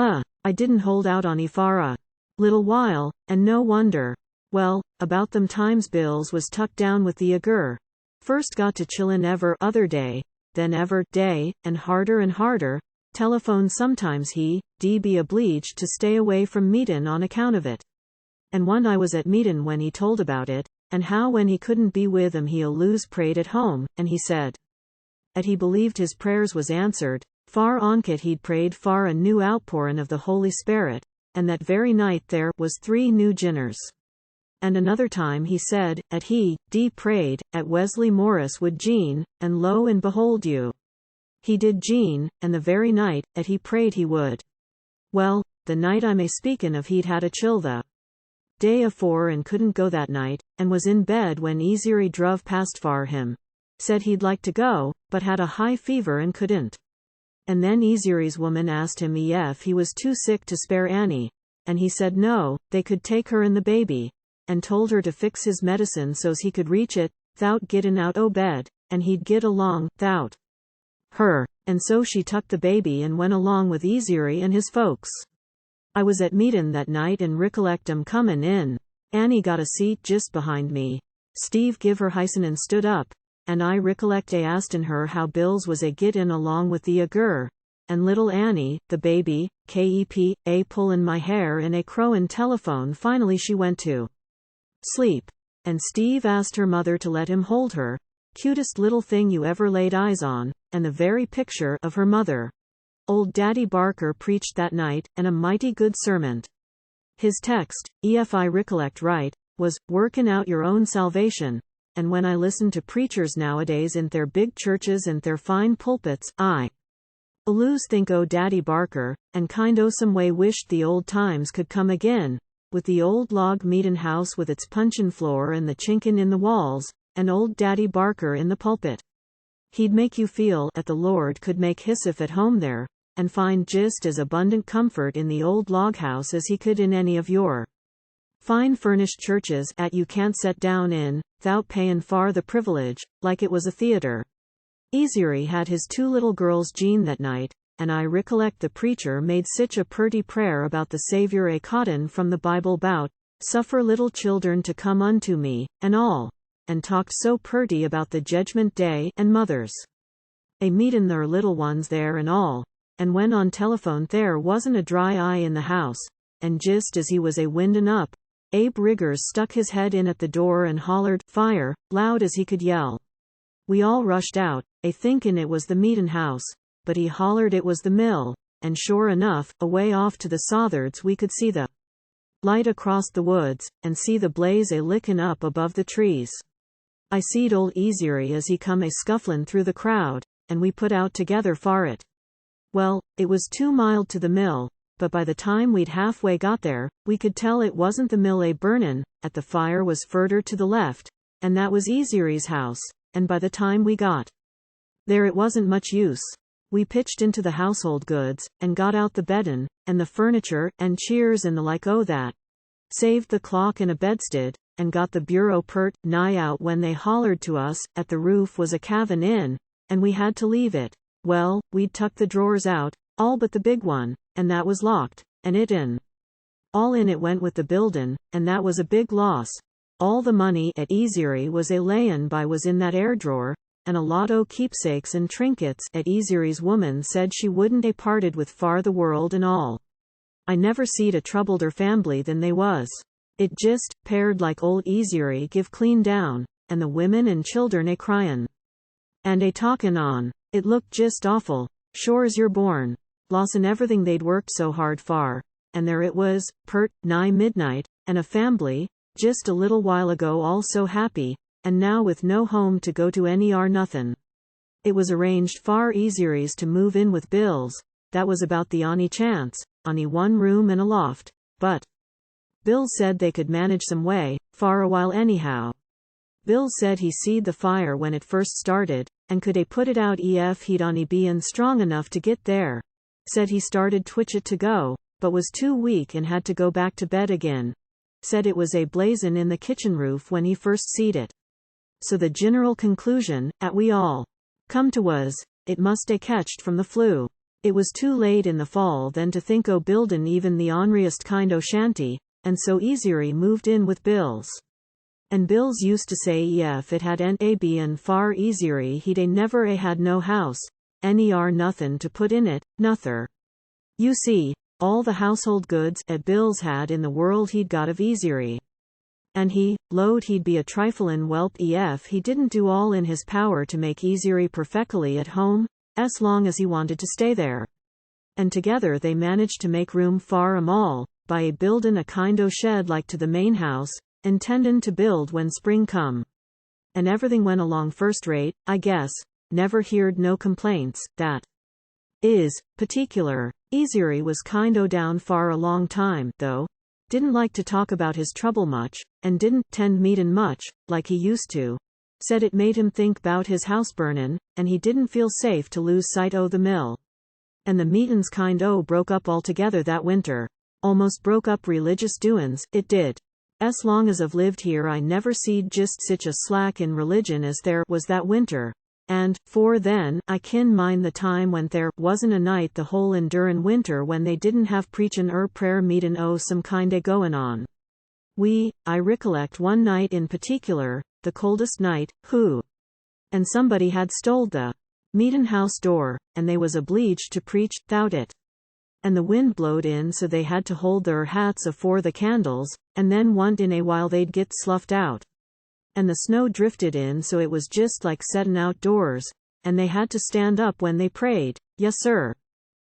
I didn't hold out on for a little while, and no wonder. Well, about them times Bills was tucked down with the agur. First got to chillin' ever other day, then ever day, and harder, telephone sometimes he be obleeged to stay away from meetin' on account of it. And one I was at meetin' when he told about it, and how when he couldn't be with 'em he'll lose prayed at home, and he said 'at he believed his prayers was answered, far onkit he'd prayed far a new outpourin' of the Holy Spirit, and that very night there was 3 new jinners. And another time he said, 'at he prayed, at Wesley Morris would gene, and lo and behold you. He did gene, and the very night, 'at he prayed he would. Well, the night I'm speakin' of he'd had a chill the day afore and couldn't go that night, and was in bed when Ezry druv past for him. Said he'd like to go, but had a high fever and couldn't. And then Ezry's woman asked him if he was too sick to spare Annie, and he said no, they could take her and the baby, and told her to fix his medicine so's he could reach it, 'thout gittin' out o' bed, and he'd git along, 'thout her. And so she tucked the baby and went along with Ezry and his folks. I was at meetin' that night and recollect 'em comin' in. Annie got a seat just behind me. Steve give her hyson and stood up, and I recollect astin' her how Bills was git in along with the agur, and little Annie, the baby, pullin' my hair and crowin' telephone. Finally she went to sleep, and Steve asked her mother to let him hold her. Cutest little thing you ever laid eyes on, and the very picture of her mother. Old Daddy Barker preached that night, and a mighty good sermon. His text, if I recollect right, was, "Workin' out your own salvation," and when I listen to preachers nowadays in their big churches and their fine pulpits, I always think o' Daddy Barker, and kind o' some way wished the old times could come again, with the old log meetin' house with its punchin' floor and the chinkin' in the walls, and old Daddy Barker in the pulpit. He'd make you feel 'at the Lord could make hisself at home there, and find just as abundant comfort in the old log house as he could in any of your fine furnished churches 'at you can't set down in, 'thout payin' for the privilege, like it was a theater. Ezry had his 2 little girls gene that night, and I recollect the preacher made sich a purty prayer about the Savior a-cottin' from the Bible 'bout, "Suffer little children to come unto me," and all, and talked so purty about the Judgment Day, and mothers meetin' their little ones there and all, and when on telephone there wasn't a dry eye in the house, and just as he was windin' up, Abe Riggers stuck his head in at the door and hollered, "Fire," loud as he could yell. We all rushed out, thinkin' it was the meetin' house, but he hollered it was the mill, and sure enough, away off to the south'ards we could see the light across the woods, and see the blaze a lickin' up above the trees. I seed old Ezry as he come a scufflin' through the crowd, and we put out together for it. Well, it was 2 mile to the mill, but by the time we'd halfway got there, we could tell it wasn't the mill a burnin', at the fire was furder to the left, and that was Ezry's house, and by the time we got there it wasn't much use. We pitched into the household goods, and got out the beddin', and the furniture, and cheers and the like o' that. Saved the clock and a bedstead, and got the bureau pert nigh out when they hollered to us, at the roof was a cavin' in, and we had to leave it. Well, we'd tucked the drawers out, all but the big one, and that was locked, and it in. All in it went with the buildin', and that was a big loss. All the money at Ezry was a layin' by was in that air drawer, and a lot o' keepsakes and trinkets at Ezry's woman said she wouldn't a parted with far the world and all. I never seed a troubleder fambly than they was. It jist paired like old Ezry give clean down, and the women and children a cryin'. And a talkin' on. It looked jist awful, sure as you're born. Lossin' everything they'd worked so hard for, and there it was, pert, nigh midnight, and a fambly, just a little while ago all so happy, and now with no home to go to any or nothin'. It was arranged for Ezry's to move in with Bill's, that was about the onny chance, onny 1 room and a loft, but Bill said they could manage some way, for a while anyhow. Bill said he seed the fire when it first started, and could a put it out ef he'd onny bein strong enough to get there. Said he started twitch it to go, but was too weak and had to go back to bed again. Said it was a blazin' in the kitchen roof when he first seed it. So the general conclusion, at we all come to was, it must a catched from the flue. It was too late in the fall then to think o' buildin' even the onriest kind o' shanty, and so Ezry moved in with Bill's. And Bill's used to say ef it hadn't a been far Ezry he'd a never a had no house, any or nothin' to put in it, nother. You see, all the household goods at Bill's had in the world he'd got of Ezry. And he, lowed he'd be a triflin' whelp ef he didn't do all in his power to make Ezry perfectly at home, as long as he wanted to stay there. And together they managed to make room for 'em all, by a buildin' a kind o' shed like to the main house, intendin' to build when spring come. And everything went along first rate, I guess, never heard no complaints, that is, particular. Ezry was kind o' down for a long time, though. Didn't like to talk about his trouble much, and didn't tend meetin' much, like he used to. Said it made him think 'bout his house burnin', and he didn't feel safe to lose sight o' the mill. And the meetin's kind o' broke up altogether that winter. Almost broke up religious doin's, it did. As long as I've lived here I never seed just sich a slack in religion as there was that winter. And, for then, I kin mind the time when there wasn't a night the whole endurin' winter when they didn't have preachin' prayer meetin' o' some kind a goin' on. I recollect one night in particular, the coldest night, and somebody had stoled the meetin' house door, and they was obleeged to preach 'thout it. And the wind blowed in so they had to hold their hats afore the candles, and then want in a while they'd get sloughed out. And the snow drifted in so it was just like settin' outdoors, and they had to stand up when they prayed. Yes sir.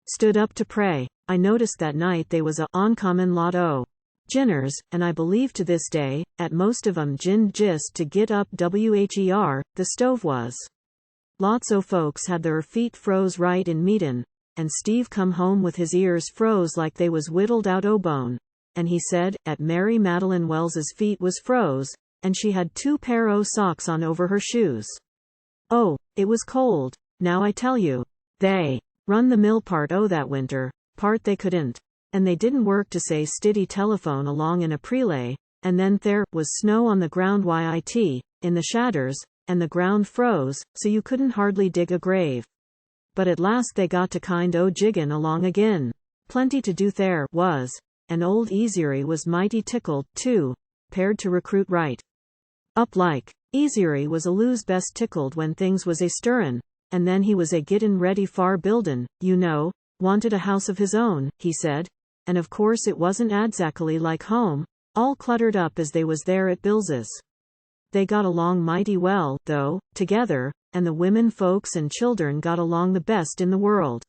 Stood up to pray. I noticed that night they was a oncommon lot o' jinners, and I believe to this day, at most of 'em jinned jist to get up wher, the stove was. Lots o' folks had their feet froze right in meetin', and Steve come home with his ears froze like they was whittled out o' bone, and he said, at Mary Madeline Wells's feet was froze, and she had 2 pair o' socks on over her shoes. Oh, it was cold, now I tell you. They run the mill part o' that winter, part they couldn't. And they didn't work to say stiddy telephone along in a prelay, and then there was snow on the ground in the shadders, and the ground froze, so you couldn't hardly dig a grave. But at last they got to kind o' jiggin' along agin. Plenty to do there was, and old Ezry was mighty tickled, too, paired to recruit right up like. Ezry was a lose best tickled when things was a stirrin', and then he was a gittin' ready for buildin', you know, wanted a house of his own, he said, and of course it wasn't adzackly like home, all cluttered up as they was there at Bills's. They got along mighty well, though, together, and the women folks and children got along the best in the world.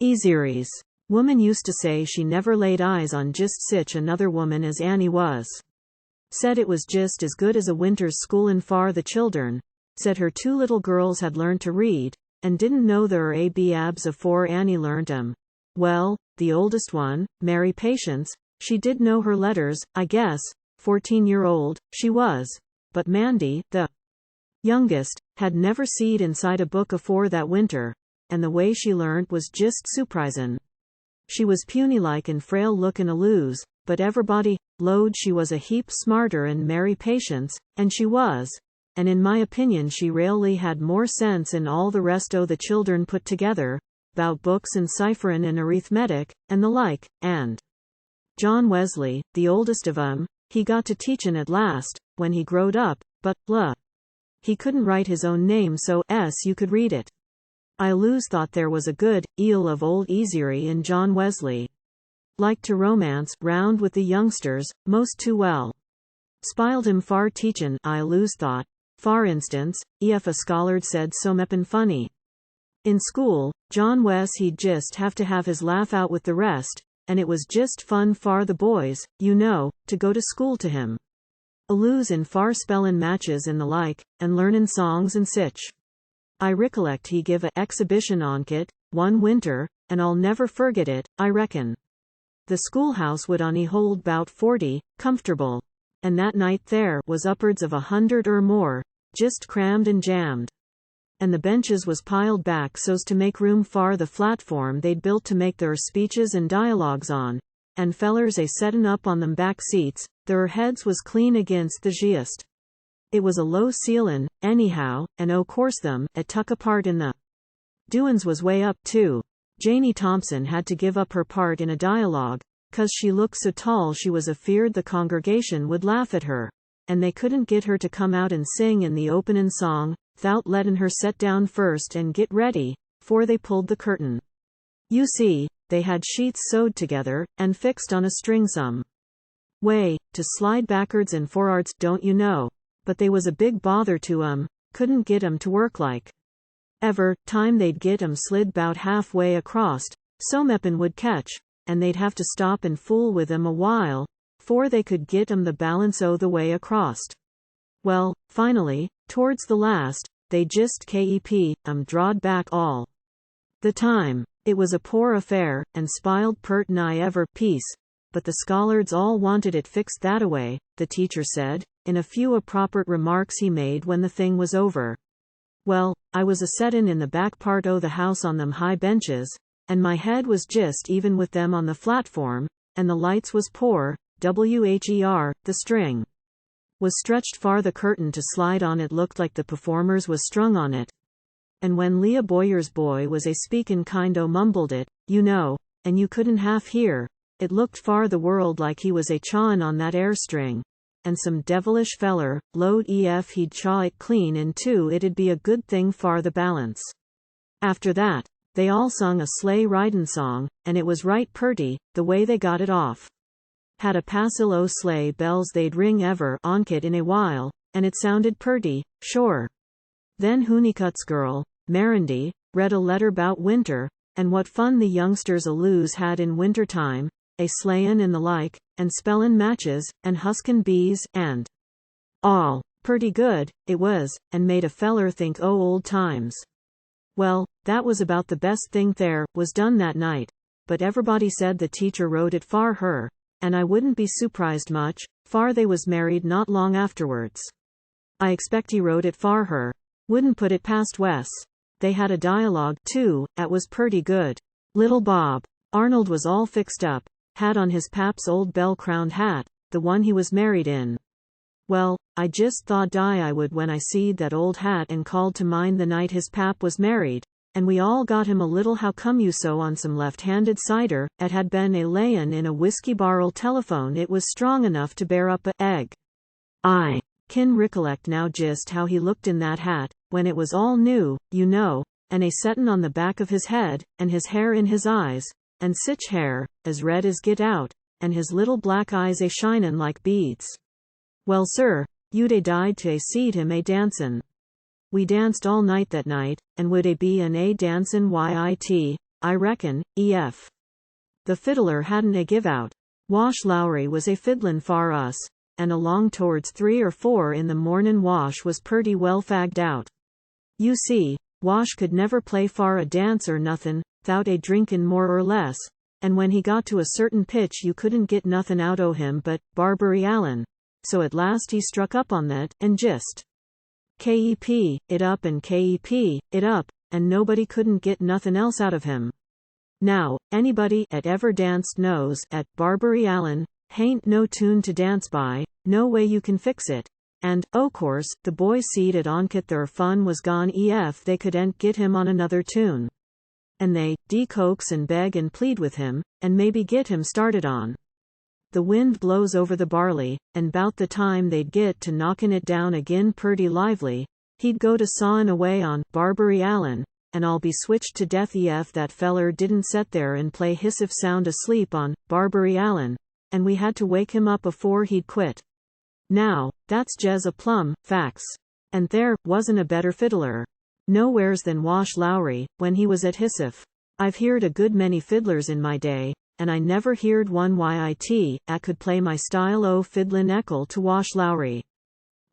Ezry's Woman used to say she never laid eyes on just sich another woman as Annie was. Said it was just as good as a winter's schoolin' for the children. Said her 2 little girls had learned to read, and didn't know their a-b-abs afore Annie learnt 'em. Well, the oldest one, Mary Patience, she did know her letters, I guess, 14-year-old, she was. But Mandy, the youngest, had never seed inside a book afore that winter, and the way she learnt was just surprisin'. She was puny-like and frail-lookin' a lose, but everybody lowed she was a heap smarter'n Mary Patience, and she was, and in my opinion she rarely had more sense'n all the rest o' the children put together, 'bout books and cipherin' and arithmetic, and the like, and John Wesley, the oldest of 'em, he got to teachin' at last, when he growed up, but, he couldn't write his own name so you could read it. I always thought there was a good deal of old Ezry in John Wesley. Liked to romance round with the youngsters, most too well. Spiled him far teachin', I always thought. For instance, if a scholard said someppin funny in school, John Wes he'd just have to have his laugh out with the rest, and it was just fun for the boys, you know, to go to school to him. Always in far spellin' matches and the like, and learnin' songs and sich. I recollect he give a exhibition on't one winter, and I'll never forget it, I reckon. The schoolhouse would only hold 'bout 40, comfortable, and that night there was upwards of 100 or more, just crammed and jammed. And the benches was piled back so's to make room for the platform they'd built to make their speeches and dialogues on, and fellers a settin' up on them back seats, their heads was clean against the jist. It was a low ceilin', anyhow, and o' course them a tuck apart in the doin's was way up too. Janey Thompson had to give up her part in a dialogue, 'cause she looked so tall she was afeard the congregation would laugh at her, and they couldn't get her to come out and sing in the openin' song, 'thout lettin' her set down first and get ready, 'fore they pulled the curtain. You see, they had sheets sewed together, and fixed on a string some way, to slide backwards and for'ards, don't you know, but they was a big bother to 'em, couldn't get 'em to work like ever. Time they'd get 'em slid 'bout halfway acrost, someppin would catch, and they'd have to stop and fool with 'em a while, 'fore they could get 'em the balance o' the way acrost. Well, finally, towards the last, they just kept 'em drawed back all the time. It was a poor affair, and spiled pert nigh ever piece, but the schollards all wanted it fixed that-a-way, the teacher said, in a few appropriate remarks he made when the thing was over. Well, I was a-settin' in the back part o' the house on them high benches, and my head was just even with them on the platform, and the lights was poor, the string was stretched far the curtain to slide on it looked like the performers was strung on it. And when Leah Boyer's boy was a-speakin' kind o' mumbled it, you know, and you couldn't half hear, it looked far the world like he was a-chawin' on that air string, and some devilish feller, lowed if he'd chaw it clean in two it'd be a good thing for the balance. After that, they all sung a sleigh ridin' song, and it was right purty, the way they got it off. Had a passel o' sleigh bells they'd ring ever onkit in a while, and it sounded purty, sure. Then Honeycutt's girl, Marindy, read a letter 'bout winter, and what fun the youngsters always had in winter time, a-sleighin' and the like, and spellin' matches, and huskin' bees, and all. Purty good, it was, and made a feller think o' old times. Well, that was about the best thing there was done that night, but everybody said the teacher wrote it for her, and I wouldn't be surprised much, for they was married not long afterwards. I expect he wrote it for her. Wouldn't put it past Wes. They had a dialogue, too, 'at was purty good. Little Bob Arnold was all fixed up, had on his pap's old bell-crowned hat, the one he was married in. Well, I just thought I would when I seed that old hat and called to mind the night his pap was married, and we all got him a little how come you so on some left-handed cider, 'at had been a-layin' in a whiskey barrel telephone it was strong enough to bear up a egg. I can recollect now just how he looked in that hat, when it was all new, you know, and a-settin' on the back of his head, and his hair in his eyes, and sich hair, as red as get out, and his little black eyes a-shinin' like beads. Well, sir, you'd a-died to a-seed him a-dancin'. We danced all night that night, and would a-be an a-dancin' yit, I reckon, ef The fiddler hadn't a give out. Wash Lowry was a fiddlin' far us, and along towards 3 or 4 in the mornin' Wash was purty well fagged out. You see, Wash could never play far a dance or nothin', 'thout a drinkin' more or less, and when he got to a certain pitch you couldn't get nothin' out o' him but Barbary Allen. So at last he struck up on that, and jist kep it up and kep it up, and nobody couldn't get nothin' else out of him. Now, anybody 'at ever danced knows 'at Barbary Allen hain't no tune to dance by, no way you can fix it, and, o' course, the boys seed at oncet their fun was gone ef they couldn't get him on another tune. And they coax and beg and plead with him, and maybe get him started on. The wind blows over the barley, and 'bout the time they'd get to knockin' it down agin purty lively, he'd go to sawin' away on Barbary Allen, and I'll be switched to death ef that feller didn't set there and play hissif sound asleep on Barbary Allen, and we had to wake him up afore he'd quit. Now, that's jes a plum facts. And there wasn't a better fiddler nowheres than Wash Lowry, when he was at hissif. I've heerd a good many fiddlers in my day, and I never heerd one yit could play my style o' fiddlin' equal to Wash Lowry.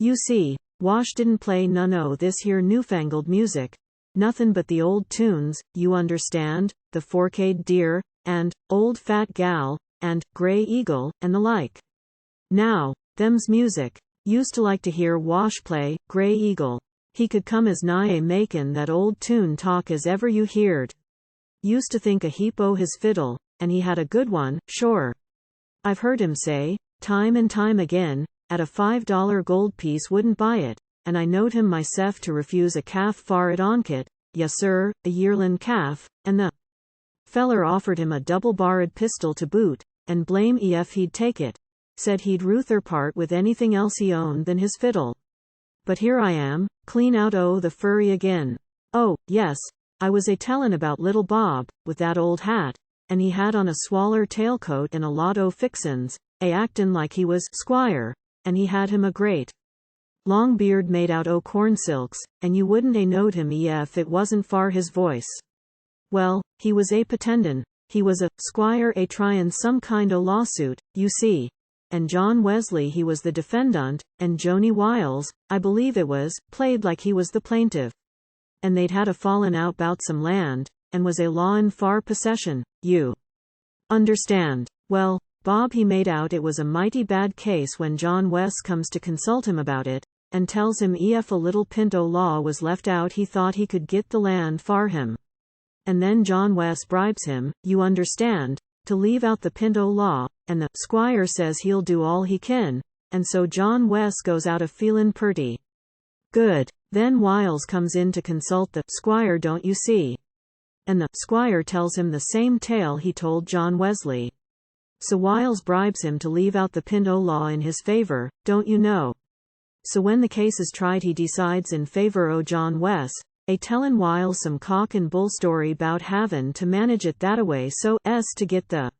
You see, Wash didn't play none o' this here newfangled music, nothin' but the old tunes, you understand, the Forcade Deer, and Old Fat Gal, and Grey Eagle, and the like. Now, them's music. Used to like to hear Wash play Grey Eagle. He could come as nigh a makin' that old tune talk as ever you heerd. Used to think a heap o' his fiddle, and he had a good one, sure. I've heard him say, time and time again, at a $5 gold piece wouldn't buy it, and I knowed him myself to refuse a calf far at oncet, yes sir, a yearlin' calf, and the feller offered him a double-barreled pistol to boot, and blame ef he'd take it. Said he'd ruther part with anything else he owned than his fiddle. But here I am, clean out o' the furry agin. Oh, yes, I was a-tellin' about little Bob, with that old hat, and he had on a swaller tailcoat and a lot o' fixin's, actin' like he was squire, and he had him a great long beard made out o' corn silks, and you wouldn't a-knowed him ef it wasn't far his voice. Well, he was a-pretendin', he was a squire a-tryin' some kind o' lawsuit, you see. And John Wesley he was the defendant, and Joni Wiles, I believe it was, played like he was the plaintiff. And they'd had a fallin' out 'bout some land, and was a lawin' far possession, you understand. Well, Bob he made out it was a mighty bad case when John West comes to consult him about it, and tells him ef a little pint o' law was left out he thought he could get the land far him. And then John West bribes him, you understand, to leave out the pint o' law, and the squire says he'll do all he can, and so John West goes out a feelin' purty good. Then Wiles comes in to consult the squire, don't you see? And the squire tells him the same tale he told John Wesley. So Wiles bribes him to leave out the pint o' law in his favor, don't you know? So when the case is tried he decides in favor o' John West, a-tellin' Wiles some cock and bull story 'bout havin' to manage it thataway so as to get the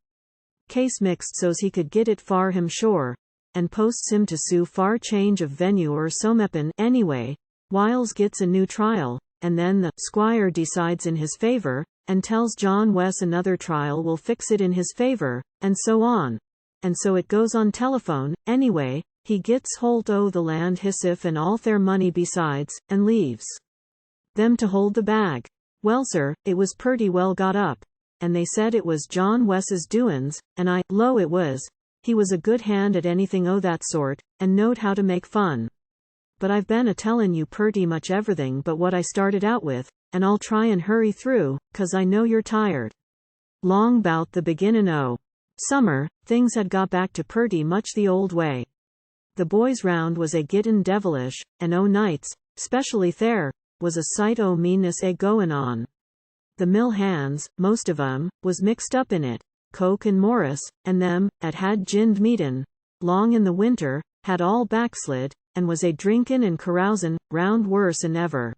case mixed so's he could get it far him sure, and posts him to sue far change of venue or someppin'. Anyway, Wiles gets a new trial, and then the squire decides in his favor, and tells John West another trial will fix it in his favor, and so on. And so it goes on telephone. Anyway, he gets holt o' the land hissif and all their money besides, and leaves them to hold the bag. Well sir, it was purty well got up, and they said it was John West's doin's, and it was. He was a good hand at anything o' that sort, and knowed how to make fun. But I've been a-tellin' you purty much everything but what I started out with, and I'll try and hurry through, 'cause I know you're tired. Long 'bout the beginnin' o' summer, things had got back to purty much the old way. The boys round was a-gittin' devilish, and o' nights, 'specially there, was a sight o' meanness a-goin' on. The mill hands, most of 'em, was mixed up in it. Coke and Morris, and them, 'at had ginned meetin', long in the winter, had all backslid, and was a-drinkin' and carousin' round worse'n ever.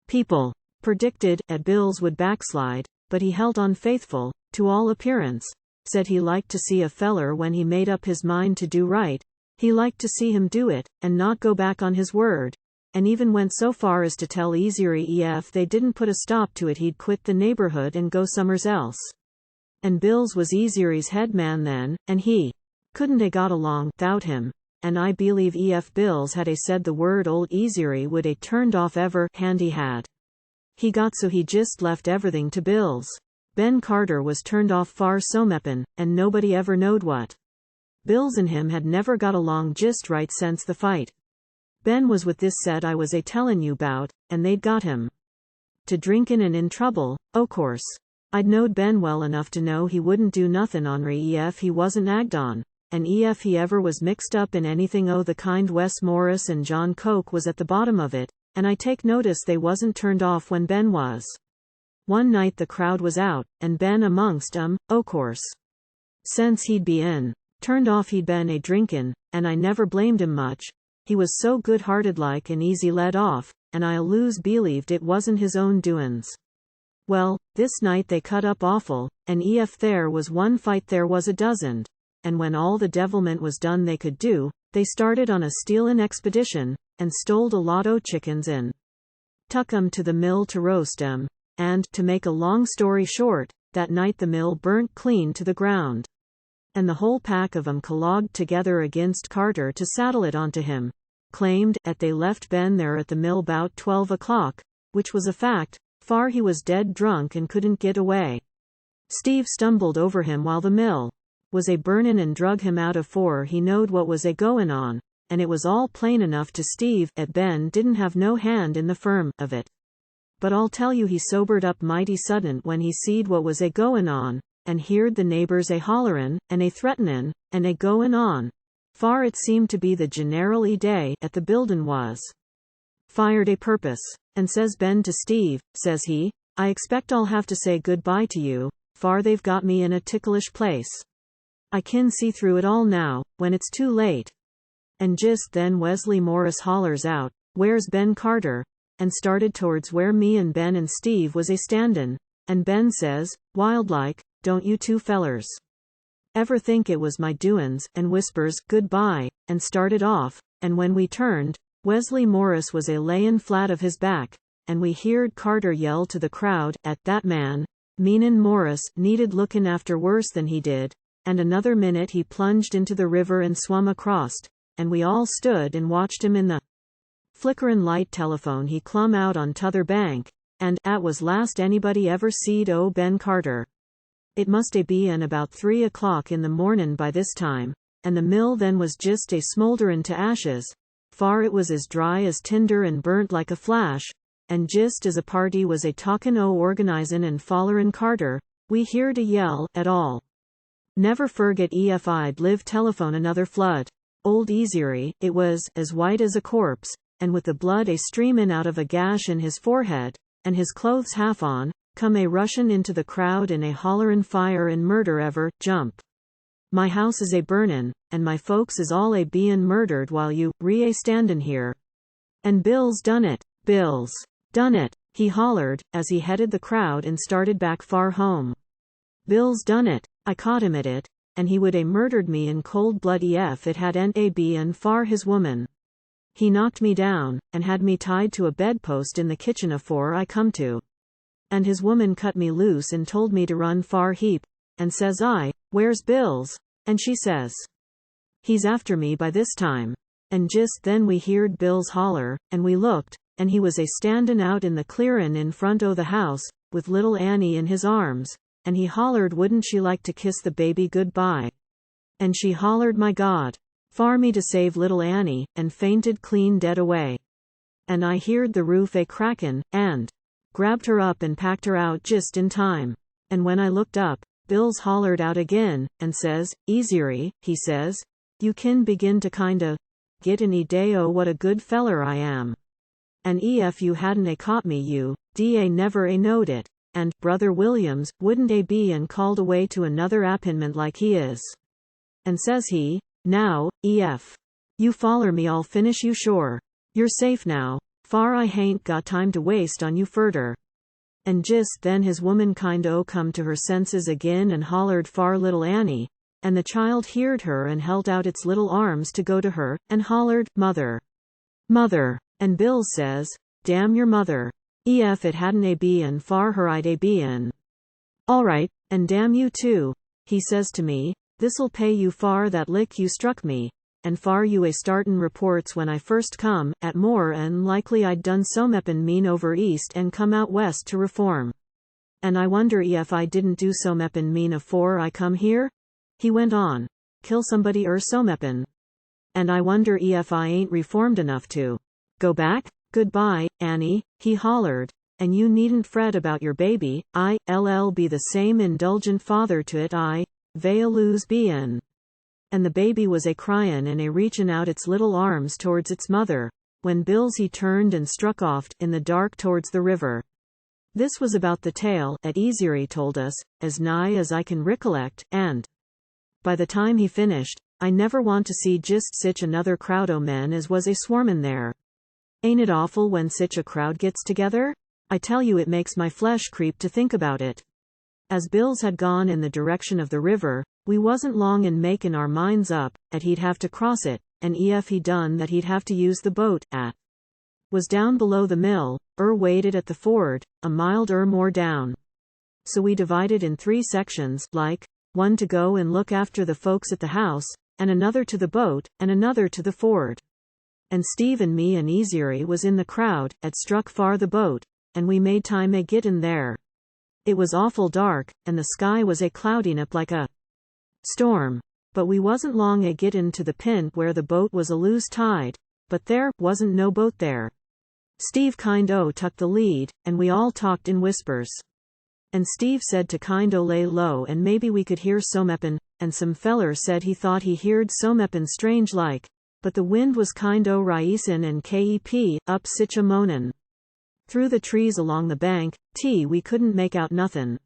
People predicted 'at Bills would backslide, but he held on faithful, to all appearance. Said he liked to see a feller when he made up his mind to do right, he liked to see him do it, and not go back on his word, and even went so far as to tell Ezry ef they didn't put a stop to it he'd quit the neighborhood and go sommers else. And Bills was Ezry's head man then, and he couldn't a got along thout him, and I believe ef Bills had a said the word old Ezry would a turned off ever hand he had. He got so he just left everything to Bills. Ben Carter was turned off far someppin, and nobody ever knowed what. Bills and him had never got along just right since the fight. Ben was with this set I was a tellin' you 'bout, and they'd got him to drinkin' and in trouble, o' course. I'd knowed Ben well enough to know he wouldn't do nothin' onry ef he wasn't agged on, and ef he ever was mixed up in anything o' the kind. Wes Morris and John Coke was at the bottom of it, and I take notice they wasn't turned off when Ben was. One night the crowd was out, and Ben amongst 'em, o' course. Since he'd be in turned off he'd been a drinkin', and I never blamed him much. He was so good-hearted like and easy let off, and I always believed it wasn't his own doin's. Well, this night they cut up awful, and ef there was one fight there was a dozen, and when all the devilment was done they could do, they started on a stealin' expedition, and stole a lot o' chickens and tuck 'em to the mill to roast 'em, and, to make a long story short, that night the mill burnt clean to the ground. And the whole pack of 'em collogued together against Carter to saddle it onto him, claimed 'at they left Ben there at the mill 'bout 12 o'clock, which was a fact, far he was dead drunk and couldn't get away. Steve stumbled over him while the mill was a burnin' and drug him out afore he knowed what was a goin' on, and it was all plain enough to Steve 'at Ben didn't have no hand in the firm of it. But I'll tell you he sobered up mighty sudden when he seed what was a goin' on, and heard the neighbors a hollerin', and a threatenin', and a goin' on. Far it seemed to be the general day at the buildin' was fired a purpose. And says Ben to Steve, says he, I expect I'll have to say goodbye to you, far they've got me in a ticklish place. I can see through it all now, when it's too late. And just then Wesley Morris hollers out, where's Ben Carter? And started towards where me and Ben and Steve was a standin', and Ben says, wild-like, don't you two fellers ever think it was my doin's, and whispers, goodbye, and started off, and when we turned, Wesley Morris was a layin' flat of his back, and we heard Carter yell to the crowd, at that man, meanin' Morris, needed lookin' after worse than he did, and another minute he plunged into the river and swum acrost, and we all stood and watched him in the flickerin' light telephone he clum out on t'other bank, and, at was last anybody ever seed o' Ben Carter. It must a been about 3 o'clock in the mornin' by this time, and the mill then was just a smolderin' to ashes, far it was as dry as tinder and burnt like a flash, and just as a party was a talkin' o' organizin' and follerin' Carter, we heard a yell, at all. Never forget ef I'd live telephone another flood. Old Ezry, it was, as white as a corpse, and with the blood a streamin' out of a gash in his forehead, and his clothes half on, come a rushin' into the crowd in a hollerin' fire and murder ever, jump. My house is a burnin', and my folks is all a bein' murdered while you, re a standin' here. And Bill's done it. Bill's done it, he hollered, as he headed the crowd and started back far home. Bill's done it, I caught him at it, and he would a murdered me in cold blood ef it hadn't a been far his woman. He knocked me down, and had me tied to a bedpost in the kitchen afore I come to. And his woman cut me loose and told me to run far heap, and says I, where's Bills? And she says, he's after me by this time. And just then we heard Bills holler, and we looked, and he was a standin' out in the clearin' in front o' the house, with little Annie in his arms, and he hollered wouldn't she like to kiss the baby goodbye? And she hollered my God, far me to save little Annie, and fainted clean dead away. And I heard the roof a crackin', and grabbed her up and packed her out just in time. And when I looked up, Bills hollered out again, and says, Ezry, he says, you kin begin to kinda get an idea o' what a good feller I am. And ef you hadn't a caught me you, da never a knowed it, and, Brother Williams, wouldn't a be and called away to another appointment like he is. And says he, now, ef you foller me I'll finish you sure. You're safe now, far I hain't got time to waste on you furder. And just then his woman kind o' come to her senses agin and hollered far little Annie, and the child heard her and held out its little arms to go to her, and hollered, Mother! Mother! And Bill says, damn your mother. Ef it hadn't a been far her I'd a been. All right, and damn you too, he says to me, this'll pay you far that lick you struck me, and far you a startin' reports when I first come, at more and likely I'd done someppin mean over east and come out west to reform. And I wonder if I didn't do someppin mean afore I come here? He went on. Kill somebody someppin. And I wonder if I ain't reformed enough to go back? Goodbye, Annie, he hollered. And you needn't fret about your baby, I'll be the same indulgent father to it Veilus bein'. And the baby was a cryin' and a reachin' out its little arms towards its mother, when Bills he turned and struck off in the dark towards the river. This was about the tale, at Ezry told us, as nigh as I can recollect, and by the time he finished, I never want to see jist sich another crowd o' men as was a swarmin' there. Ain't it awful when sich a crowd gets together? I tell you it makes my flesh creep to think about it. As Bills had gone in the direction of the river, we wasn't long in makin' our minds up, 'at he'd have to cross it, and ef he done that he'd have to use the boat, was down below the mill, waited at the ford, a mile more down. So we divided in 3 sections, like, one to go and look after the folks at the house, and another to the boat, and another to the ford. And Steve and me and Ezry was in the crowd, at struck far the boat, and we made time a gittin' there. It was awful dark, and the sky was a clouding up like a storm. But we wasn't long a gittin' to the pint where the boat was a loose tide, but there wasn't no boat there. Steve kind-o tucked the lead, and we all talked in whispers. And Steve said to kind-o lay low and maybe we could hear someppin, and some feller said he thought he heard someppin strange like, but the wind was kind-o risin' and kep up sich a moanin'. Through the trees along the bank, we couldn't make out nothin'.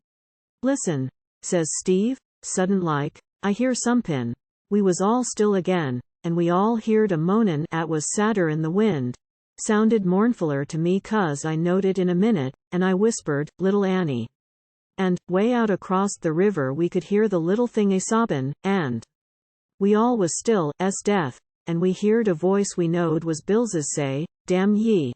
Listen, says Steve, sudden like, I hear someppin. We was all still again, and we all heard a moanin' 'at was sadder in the wind. Sounded mournfuller to me 'cause I knowed it in a minute, and I whispered, little Annie. And, way out across the river we could hear the little thing a sobbin', and we all was still, death, and we heard a voice we knowed was Bills's say, damn ye.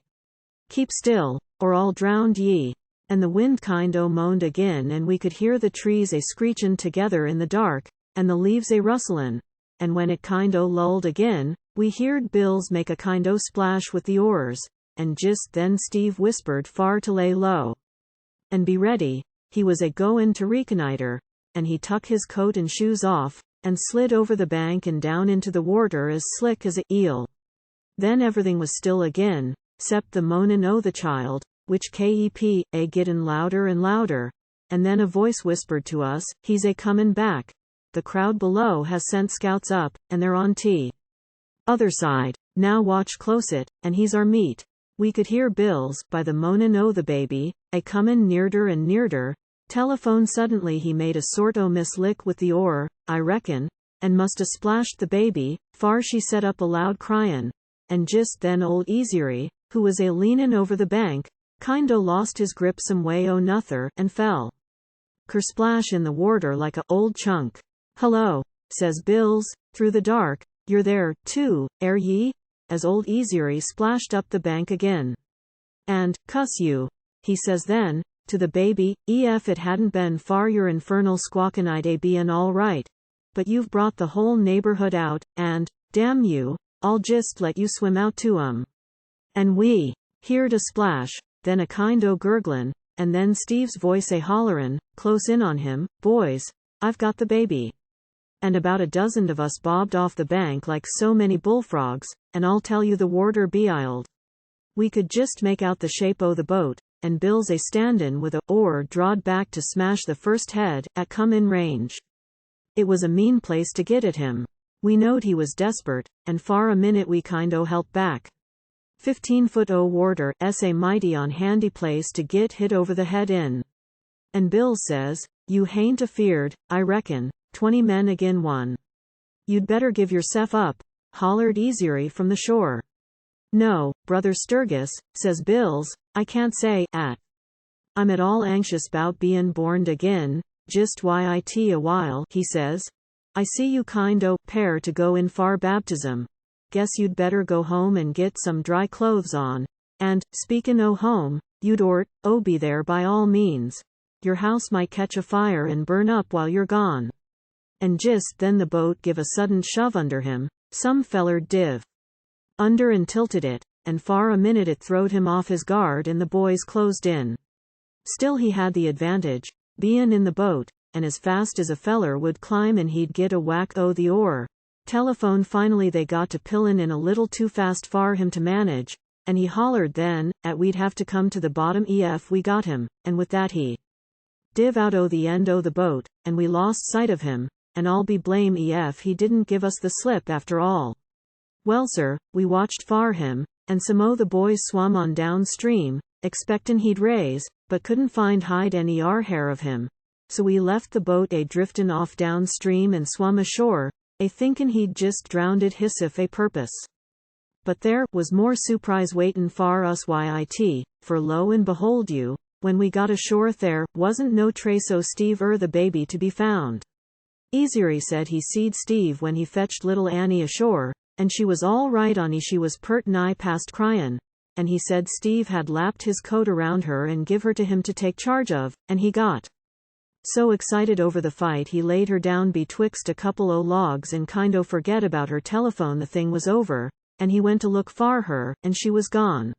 Keep still, or I'll drown ye. And the wind kind-o moaned agin and we could hear the trees a screechin' together in the dark, and the leaves a rustlin', and when it kind-o lulled agin, we heard Bills make a kind-o splash with the oars, and just then Steve whispered far to lay low. And be ready, he was a-goin' to reconnoiter, and he tuck his coat and shoes off, and slid over the bank and down into the water as slick as a eel. Then everything was still agin, 'cept the moanin' o' the child, which kep gittin' louder and louder, and then a voice whispered to us, he's a-comin' back. The crowd below has sent scouts up, and they're on other side. Now watch closet, and he's our meat. We could hear Bills, by the moanin' o' the baby, a-comin' nearder and nearder. Telephone suddenly he made a sort o' mislick with the oar, I reckon, and must a splashed the baby, far she set up a loud cryin', and just then old Ezry, who was a-leanin' over the bank, kind-o lost his grip some way o' nother, and fell kersplash in the water like a old chunk. Hello, says Bills, through the dark, you're there, too, air ye? As old Ezry splashed up the bank again. And, cuss you, he says then, to the baby, ef it hadn't been far your infernal squawkin' I'd bein' all right. But you've brought the whole neighborhood out, and, damn you, I'll just let you swim out to 'em. And we heard a splash, then a kind-o gurglin', and then Steve's voice a-hollerin', close in on him, boys, I've got the baby. And about a dozen of us bobbed off the bank like so many bullfrogs, and I'll tell you the water beiled. We could just make out the shape o' the boat, and Bill's a-standin' with a oar drawed back to smash the first head 'at come in range. It was a mean place to get at him. We knowed he was desperate, and far a minute we kind-o helped back. 15-foot o' water a mighty on handy place to git hit over the head in. And Bill says, you hain't afeard, I reckon, 20 men agin one. You'd better give yourself up, hollered Ezry from the shore. No, brother Sturgiss, says Bills, I can't say, I'm at all anxious 'bout bein' borned agin, just yit a while, he says. I see you kind-o pair to go in far baptism. Guess you'd better go home and get some dry clothes on, and, speakin' o' home, you'd be there by all means. your house might catch a fire and burn up while you're gone. And jist then the boat give a sudden shove under him, some feller div under and tilted it, and for a minute it throwed him off his guard and the boys closed in. Still he had the advantage, bein' in the boat, and as fast as a feller would climb and he'd get a whack o' the oar. Telephone finally they got to pillin' in a little too fast for him to manage, and he hollered then, at we'd have to come to the bottom ef we got him, and with that he div out o' the end o' the boat, and we lost sight of him, and I'll be blame ef he didn't give us the slip after all. Well sir, we watched for him, and some o' the boys swam on downstream, expectin' he'd raise, but couldn't find hide any hair of him. So we left the boat driftin' off downstream and swum ashore, thinkin' he'd just drownded hisself purpose. But there was more surprise waitin' for us yit, for lo and behold you, when we got ashore there wasn't no trace o' Steve the baby to be found. Ezry said he seed Steve when he fetched little Annie ashore, and she was all right she was pert nigh past cryin', and he said Steve had lapped his coat around her and give her to him to take charge of, and he got so excited over the fight he laid her down betwixt a couple o' logs and kind forget about her telephone the thing was over, and he went to look for her, and she was gone.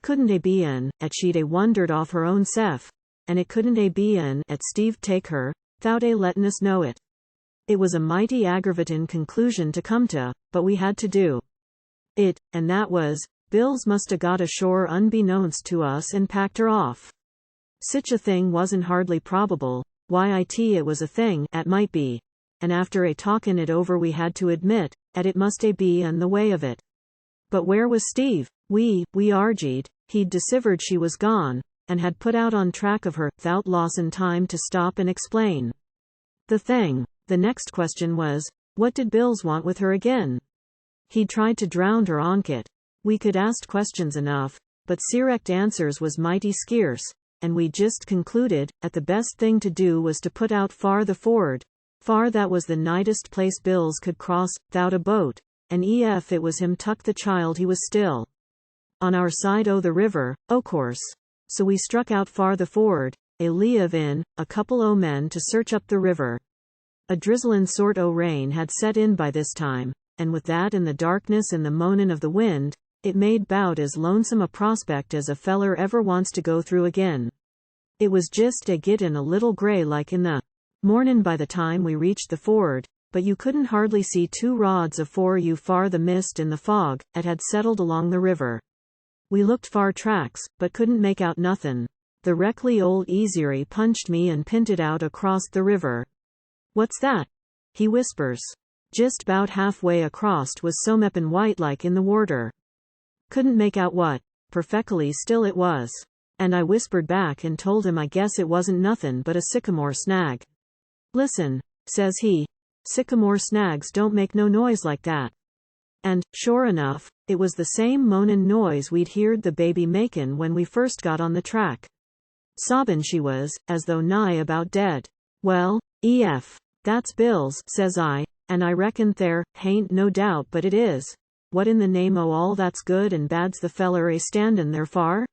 Couldn't be in, at she'd wandered off her own sef, and it couldn't be in, at Steve take her, thout lettin' us know it. It was a mighty aggravatin' conclusion to come to, but we had to do it, and that was, Bills must 'a' got ashore unbeknownst to us and packed her off. Sich a thing wasn't hardly probable, yit it was a thing, at might be, and after talkin' it over we had to admit, at it must be in the way of it. But where was Steve? We argied, he'd discovered she was gone, and had put out on track of her, thout lossin' time to stop and explain the thing. The next question was, what did Bills want with her again? He'd tried to drown her onkit. We could ask questions enough, but direct answers was mighty scarce, and we just concluded, at the best thing to do was to put out for the ford, for that was the nightest place Bills could cross, thout a boat, and ef it was him tuck the child he was still on our side o' the river, o' course. So we struck out for the ford, leave in, a couple o' men to search up the river. A drizzlin' sort o' rain had set in by this time, and with that and the darkness and the moanin' of the wind, it made 'bout as lonesome a prospect as a feller ever wants to go through again. It was just gittin' a little gray like in the mornin' by the time we reached the ford, but you couldn't hardly see 2 rods afore you for the mist and the fog had settled along the river. We looked for tracks, but couldn't make out nothin'. The reckly old Ezry punched me and pinted out across the river. What's that? He whispers. Just 'bout halfway across was someppin' white like in the water. Couldn't make out what. Perfectly still it was. And I whispered back and told him I guess it wasn't nothin' but a sycamore snag. Listen, says he. Sycamore snags don't make no noise like that. And, sure enough, it was the same moanin' noise we'd heard the baby makin' when we first got on the track. Sobbin' she was, as though nigh about dead. Well, that's Bills, says I, and I reckon there hain't no doubt but it is. What in the name o' all that's good and bad's the feller standin' there for?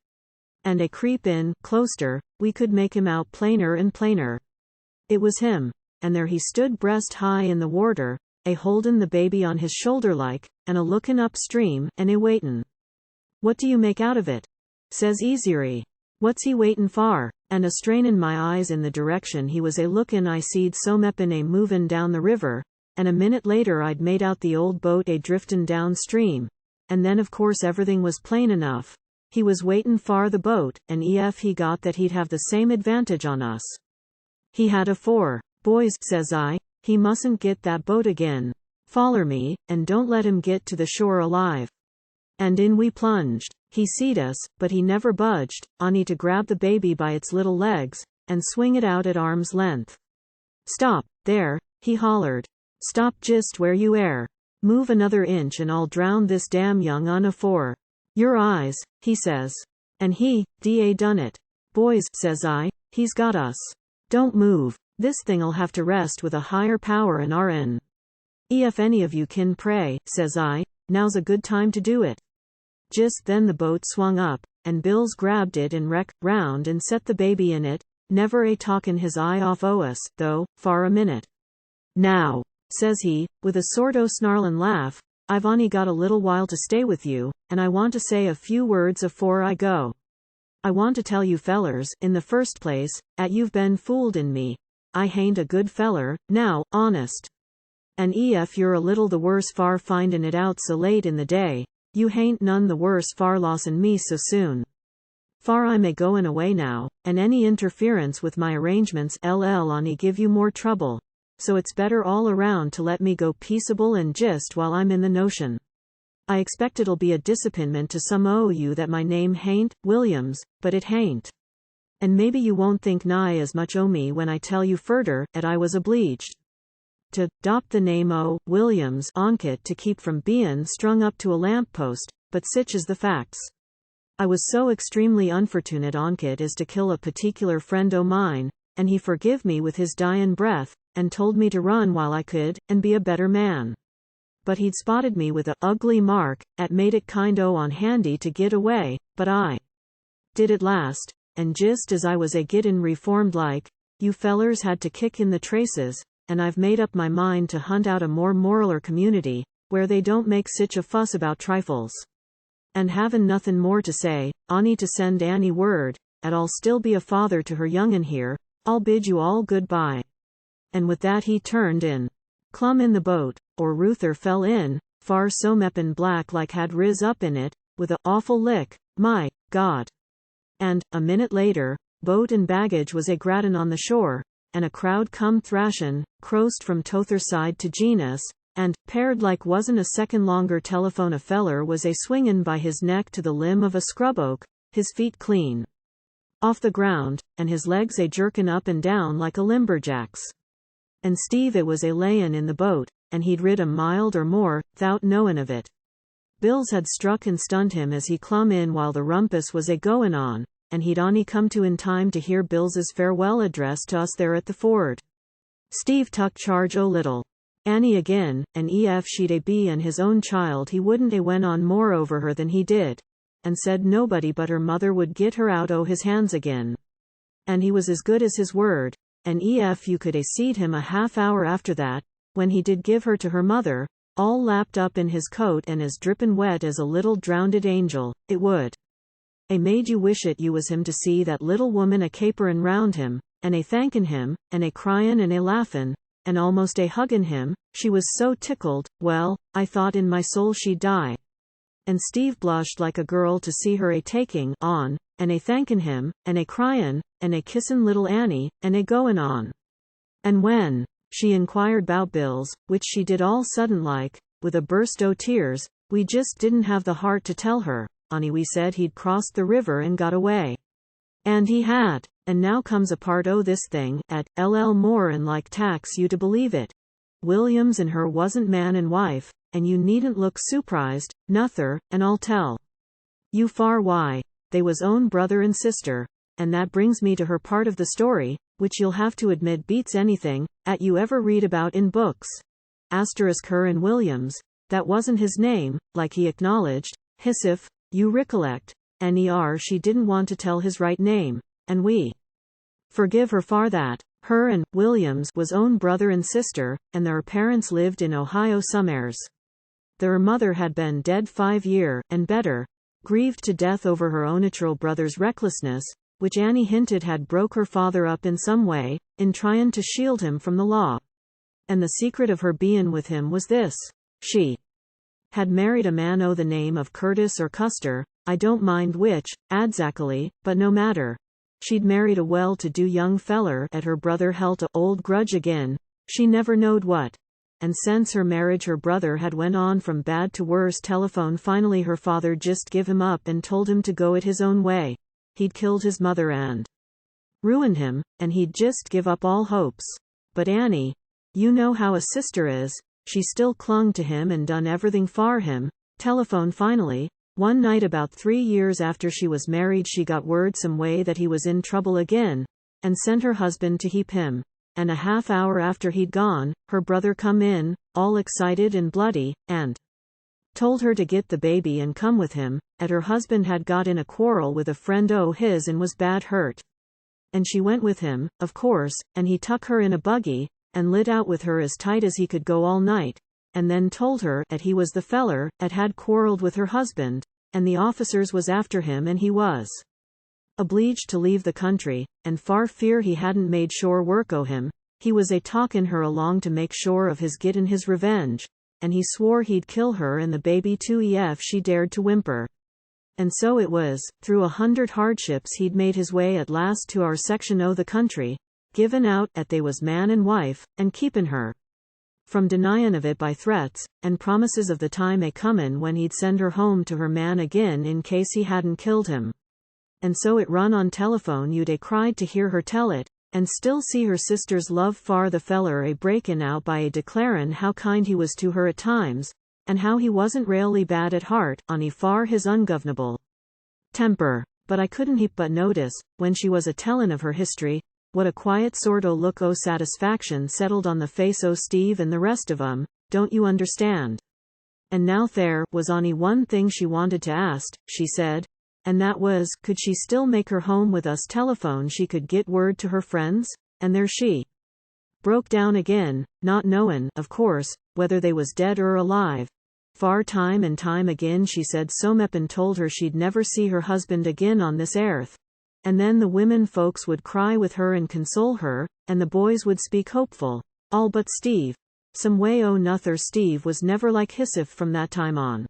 And creep in, closter, we could make him out plainer and plainer. It was him, and there he stood breast high in the water, holdin' the baby on his shoulder like, and lookin' upstream, and waitin'. What do you make out of it? Says Ezry. What's he waitin' for? And strainin' my eyes in the direction he was lookin' I seed someppin movin' down the river, and a minute later I'd made out the old boat driftin' downstream, and then of course everything was plain enough. He was waitin' for the boat, and ef he got that he'd have the same advantage on us. He had afore. Boys, says I, he mustn't get that boat again. Foller me, and don't let him get to the shore alive. And in we plunged. He seed us, but he never budged, only to grab the baby by its little legs, and swing it out at arm's length. Stop, there, he hollered. Stop just where you air. Move another inch and I'll drown this damn young un afore your eyes, he says. And he done it. Boys, says I, he's got us. Don't move. This thing'll have to rest with a higher power in our end. Ef any of you can pray, says I, now's a good time to do it. Just then the boat swung up, and Bills grabbed it and wrecked round and set the baby in it, never a talkin' his eye off o' us, though, for a minute. Now, says he, with a sort o' snarlin' laugh, I've on'y got a little while to stay with you, and I want to say a few words afore I go. I want to tell you fellers, in the first place, 'at you've been fooled in me. I hain't a good feller, now, honest. And ef you're a little the worse far findin' it out so late in the day, you hain't none the worse far lossin' me so soon. Far I'm a-goin' away now, and any interference with my arrangements on'y give you more trouble, so it's better all around to let me go peaceable and jist while I'm in the notion. I expect it'll be a disappointment to some o' you that my name hain't Williams, but it hain't. And maybe you won't think nigh as much o' me when I tell you furder, 'at I was obleeged to 'dopt the name o' Williams onkit to keep from bein' strung up to a lamp post, but sich is the facts. I was so extremely unfortunate onkit as to kill a particular friend o' mine, and he forgive me with his dyin' breath, and told me to run while I could, and be a better man. But he'd spotted me with a ugly mark, 'at made it kind o' on handy to git away, but I did at last, and jist as I was a-gittin' reformed like, you fellers had to kick in the traces, and I've made up my mind to hunt out a more moraler community, where they don't make sich a fuss about trifles. And havin' nothin' more to say, on'y to send Annie word, 'at I'll still be a father to her young'un here. I'll bid you all good-bye. And with that he turned in, clum in the boat, or Ruther fell in, far so meppin' black like had riz up in it, with a awful lick, my God. And, a minute later, boat and baggage was a-grattin' on the shore, and a crowd come thrashin', croast from tother side to genus, and, paired like wasn't a second longer telephone a feller was a-swingin' by his neck to the limb of a scrub oak, his feet clean off the ground, and his legs a-jerkin' up and down like a limberjack's. And Steve it was a-layin' in the boat, and he'd rid a mile or more, 'thout knowin' of it. Bills had struck and stunned him as he clum in while the rumpus was a-goin' on, and he'd on'y come to in time to hear Bills's farewell address to us there at the ford. Steve tuck charge o' little Annie agin, and ef she'd a-be and his own child he wouldn't a-went on more over her than he did, and said nobody but her mother would git her out o' his hands agin. And he was as good as his word, and ef you could a-seed him a half-hour after that, when he did give her to her mother, all lapped up in his coat and as drippin' wet as a little drownded angel, it would a-made you wish it you was him to see that little woman a-caperin' round him, and a-thankin' him, and a-cryin' and a-laughin', and almost a-huggin' him. She was so tickled, well, I thought in my soul she'd die. And Steve blushed like a girl to see her a-taking on, and a-thankin' him, and a-cryin', and a-kissin' little Annie, and a-goin' on. And when she inquired 'bout Bills, which she did all sudden like, with a burst o' tears, we just didn't have the heart to tell her, on'y we said he'd crossed the river and got away. And he had. And now comes a part o' this thing, 'at more and like tax you to believe it. Williams and her wasn't man and wife, and you needn't look surprised, nother, and I'll tell you far why. They was own brother and sister, and that brings me to her part of the story, which you'll have to admit beats anything 'at you ever read about in books. Her and Williams, that wasn't his name, like he acknowledged, hissif, you recollect, and she didn't want to tell his right name, and we forgive her for that. Her and Williams was own brother and sister, and their parents lived in Ohio somers. Their mother had been dead 5 year, and better, grieved to death over her own natural brother's recklessness, which Annie hinted had broke her father up in some way, in tryin' to shield him from the law. And the secret of her bein' with him was this: she had married a man o' the name of Curtis or Custer, I don't mind which, adzacally, but no matter. She'd married a well-to-do young feller 'at her brother helt a old grudge agin, she never knowed what. And since her marriage her brother had went on from bad to worse telephone. Finally her father just give him up and told him to go it his own way. He'd killed his mother and ruined him, and he'd just give up all hopes. But Annie, you know how a sister is, she still clung to him and done everything for him. Telephone finally. One night about 3 years after she was married she got word some way that he was in trouble again, and sent her husband to heap him. And a half hour after he'd gone, her brother come in, all excited and bloody, and told her to get the baby and come with him, 'at her husband had got in a quarrel with a friend o' his and was bad hurt. and she went with him, of course, and he tuck her in a buggy, and lit out with her as tight as he could go all night, and then told her 'at he was the feller 'at had quarreled with her husband, and the officers was after him and he was obleeged to leave the country, and far fear he hadn't made sure work o' him, he was a-talkin' her along to make sure of his gittin' his revenge, and he swore he'd kill her and the baby too ef she dared to whimper. And so it was, through 100 hardships he'd made his way at last to our section o' the country, givin' out 'at they was man and wife, and keepin' her from denyin' of it by threats, and promises of the time a-comin' when he'd send her home to her man agin in case he hadn't killed him. And so it run on telephone you'd a-cried to hear her tell it, and still see her sister's love far the feller a-breakin' out by a-declarin' how kind he was to her at times, and how he wasn't railly bad at heart, on far his ungovernable temper. But I couldn't heap but notice, when she was a-tellin' of her history, what a quiet sort o' look o' satisfaction settled on the face o' Steve and the rest of 'em, don't you understand? And now there was on'y one thing she wanted to ask, she said, and that was, could she still make her home with us telephone she could git word to her friends? And there she broke down again, not knowin', of course, whether they was dead or alive. Far time and time agin she said Someppen told her she'd never see her husband agin on this airth. And then the women folks would cry with her and console her, and the boys would speak hopeful, all but Steve. Some way o' nother Steve was never like hissif from that time on.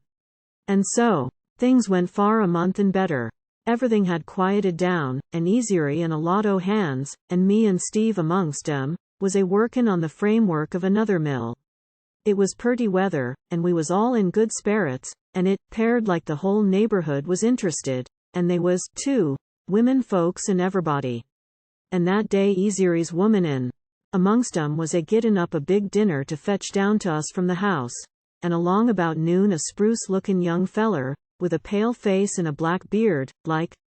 And so, things went far a month and better. Everything had quieted down, and Ezry and a lot o' hands, and me and Steve amongst 'em, was a-workin' on the framework of another mill. It was purty weather, and we was all in good sperrits, and it 'peared like the whole neighborhood was interested, and they was, too, women folks and everybody. And that day Ezry's woman in amongst 'em was a-gittin' up a big dinner to fetch down to us from the house, and along about noon a spruce-lookin' young feller, with a pale face and a black beard,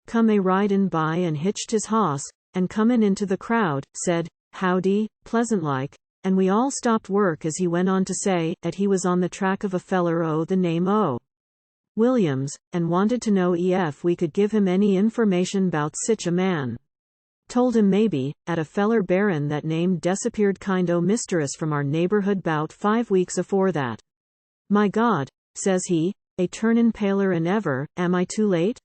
come a-ridin' by and hitched his hoss, and comin' into the crowd, said, "Howdy," pleasant-like, and we all stopped work as he went on to say 'at he was on the track of a feller o' the name o' Williams, and wanted to know ef we could give him any information 'bout sich a man. Told him maybe, 'at a feller bearin' that name disappeared kind o' misterous from our neighborhood 'bout 5 weeks afore that. My God, says he, a-turnin' paler'n ever, am I too late?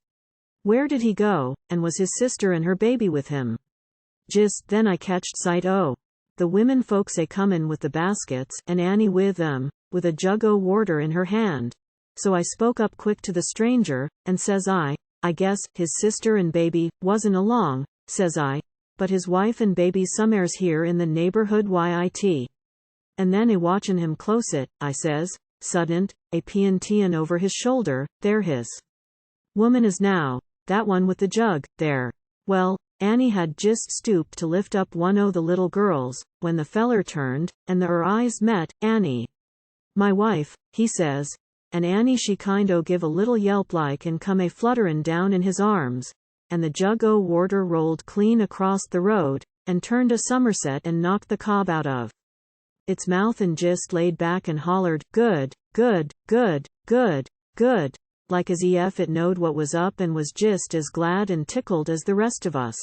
Where did he go, and was his sister and her baby with him? Jist then I catched sight o' the women folks a-comin' with the baskets, and Annie with them, with a jug o' water in her hand. So I spoke up quick to the stranger, and says I guess, his sister and baby, wasn't along, says I, but his wife and baby some'eres here in the neighborhood yit. And then a-watchin' him closet, I says, suddent, a-peein' over his shoulder, there his woman is now, that one with the jug, there. Well, Annie had just stooped to lift up one o' the little girls, when the feller turned, and her eyes met, Annie. My wife, he says, and Annie she kind o' give a little yelp like and come a-flutterin' down in his arms, and the jug o' water rolled clean across the road, and turned a somerset and knocked the cob out of its mouth and just laid back and hollered, good, good, good, good, good, like as ef it knowed what was up and was just as glad and tickled as the rest of us.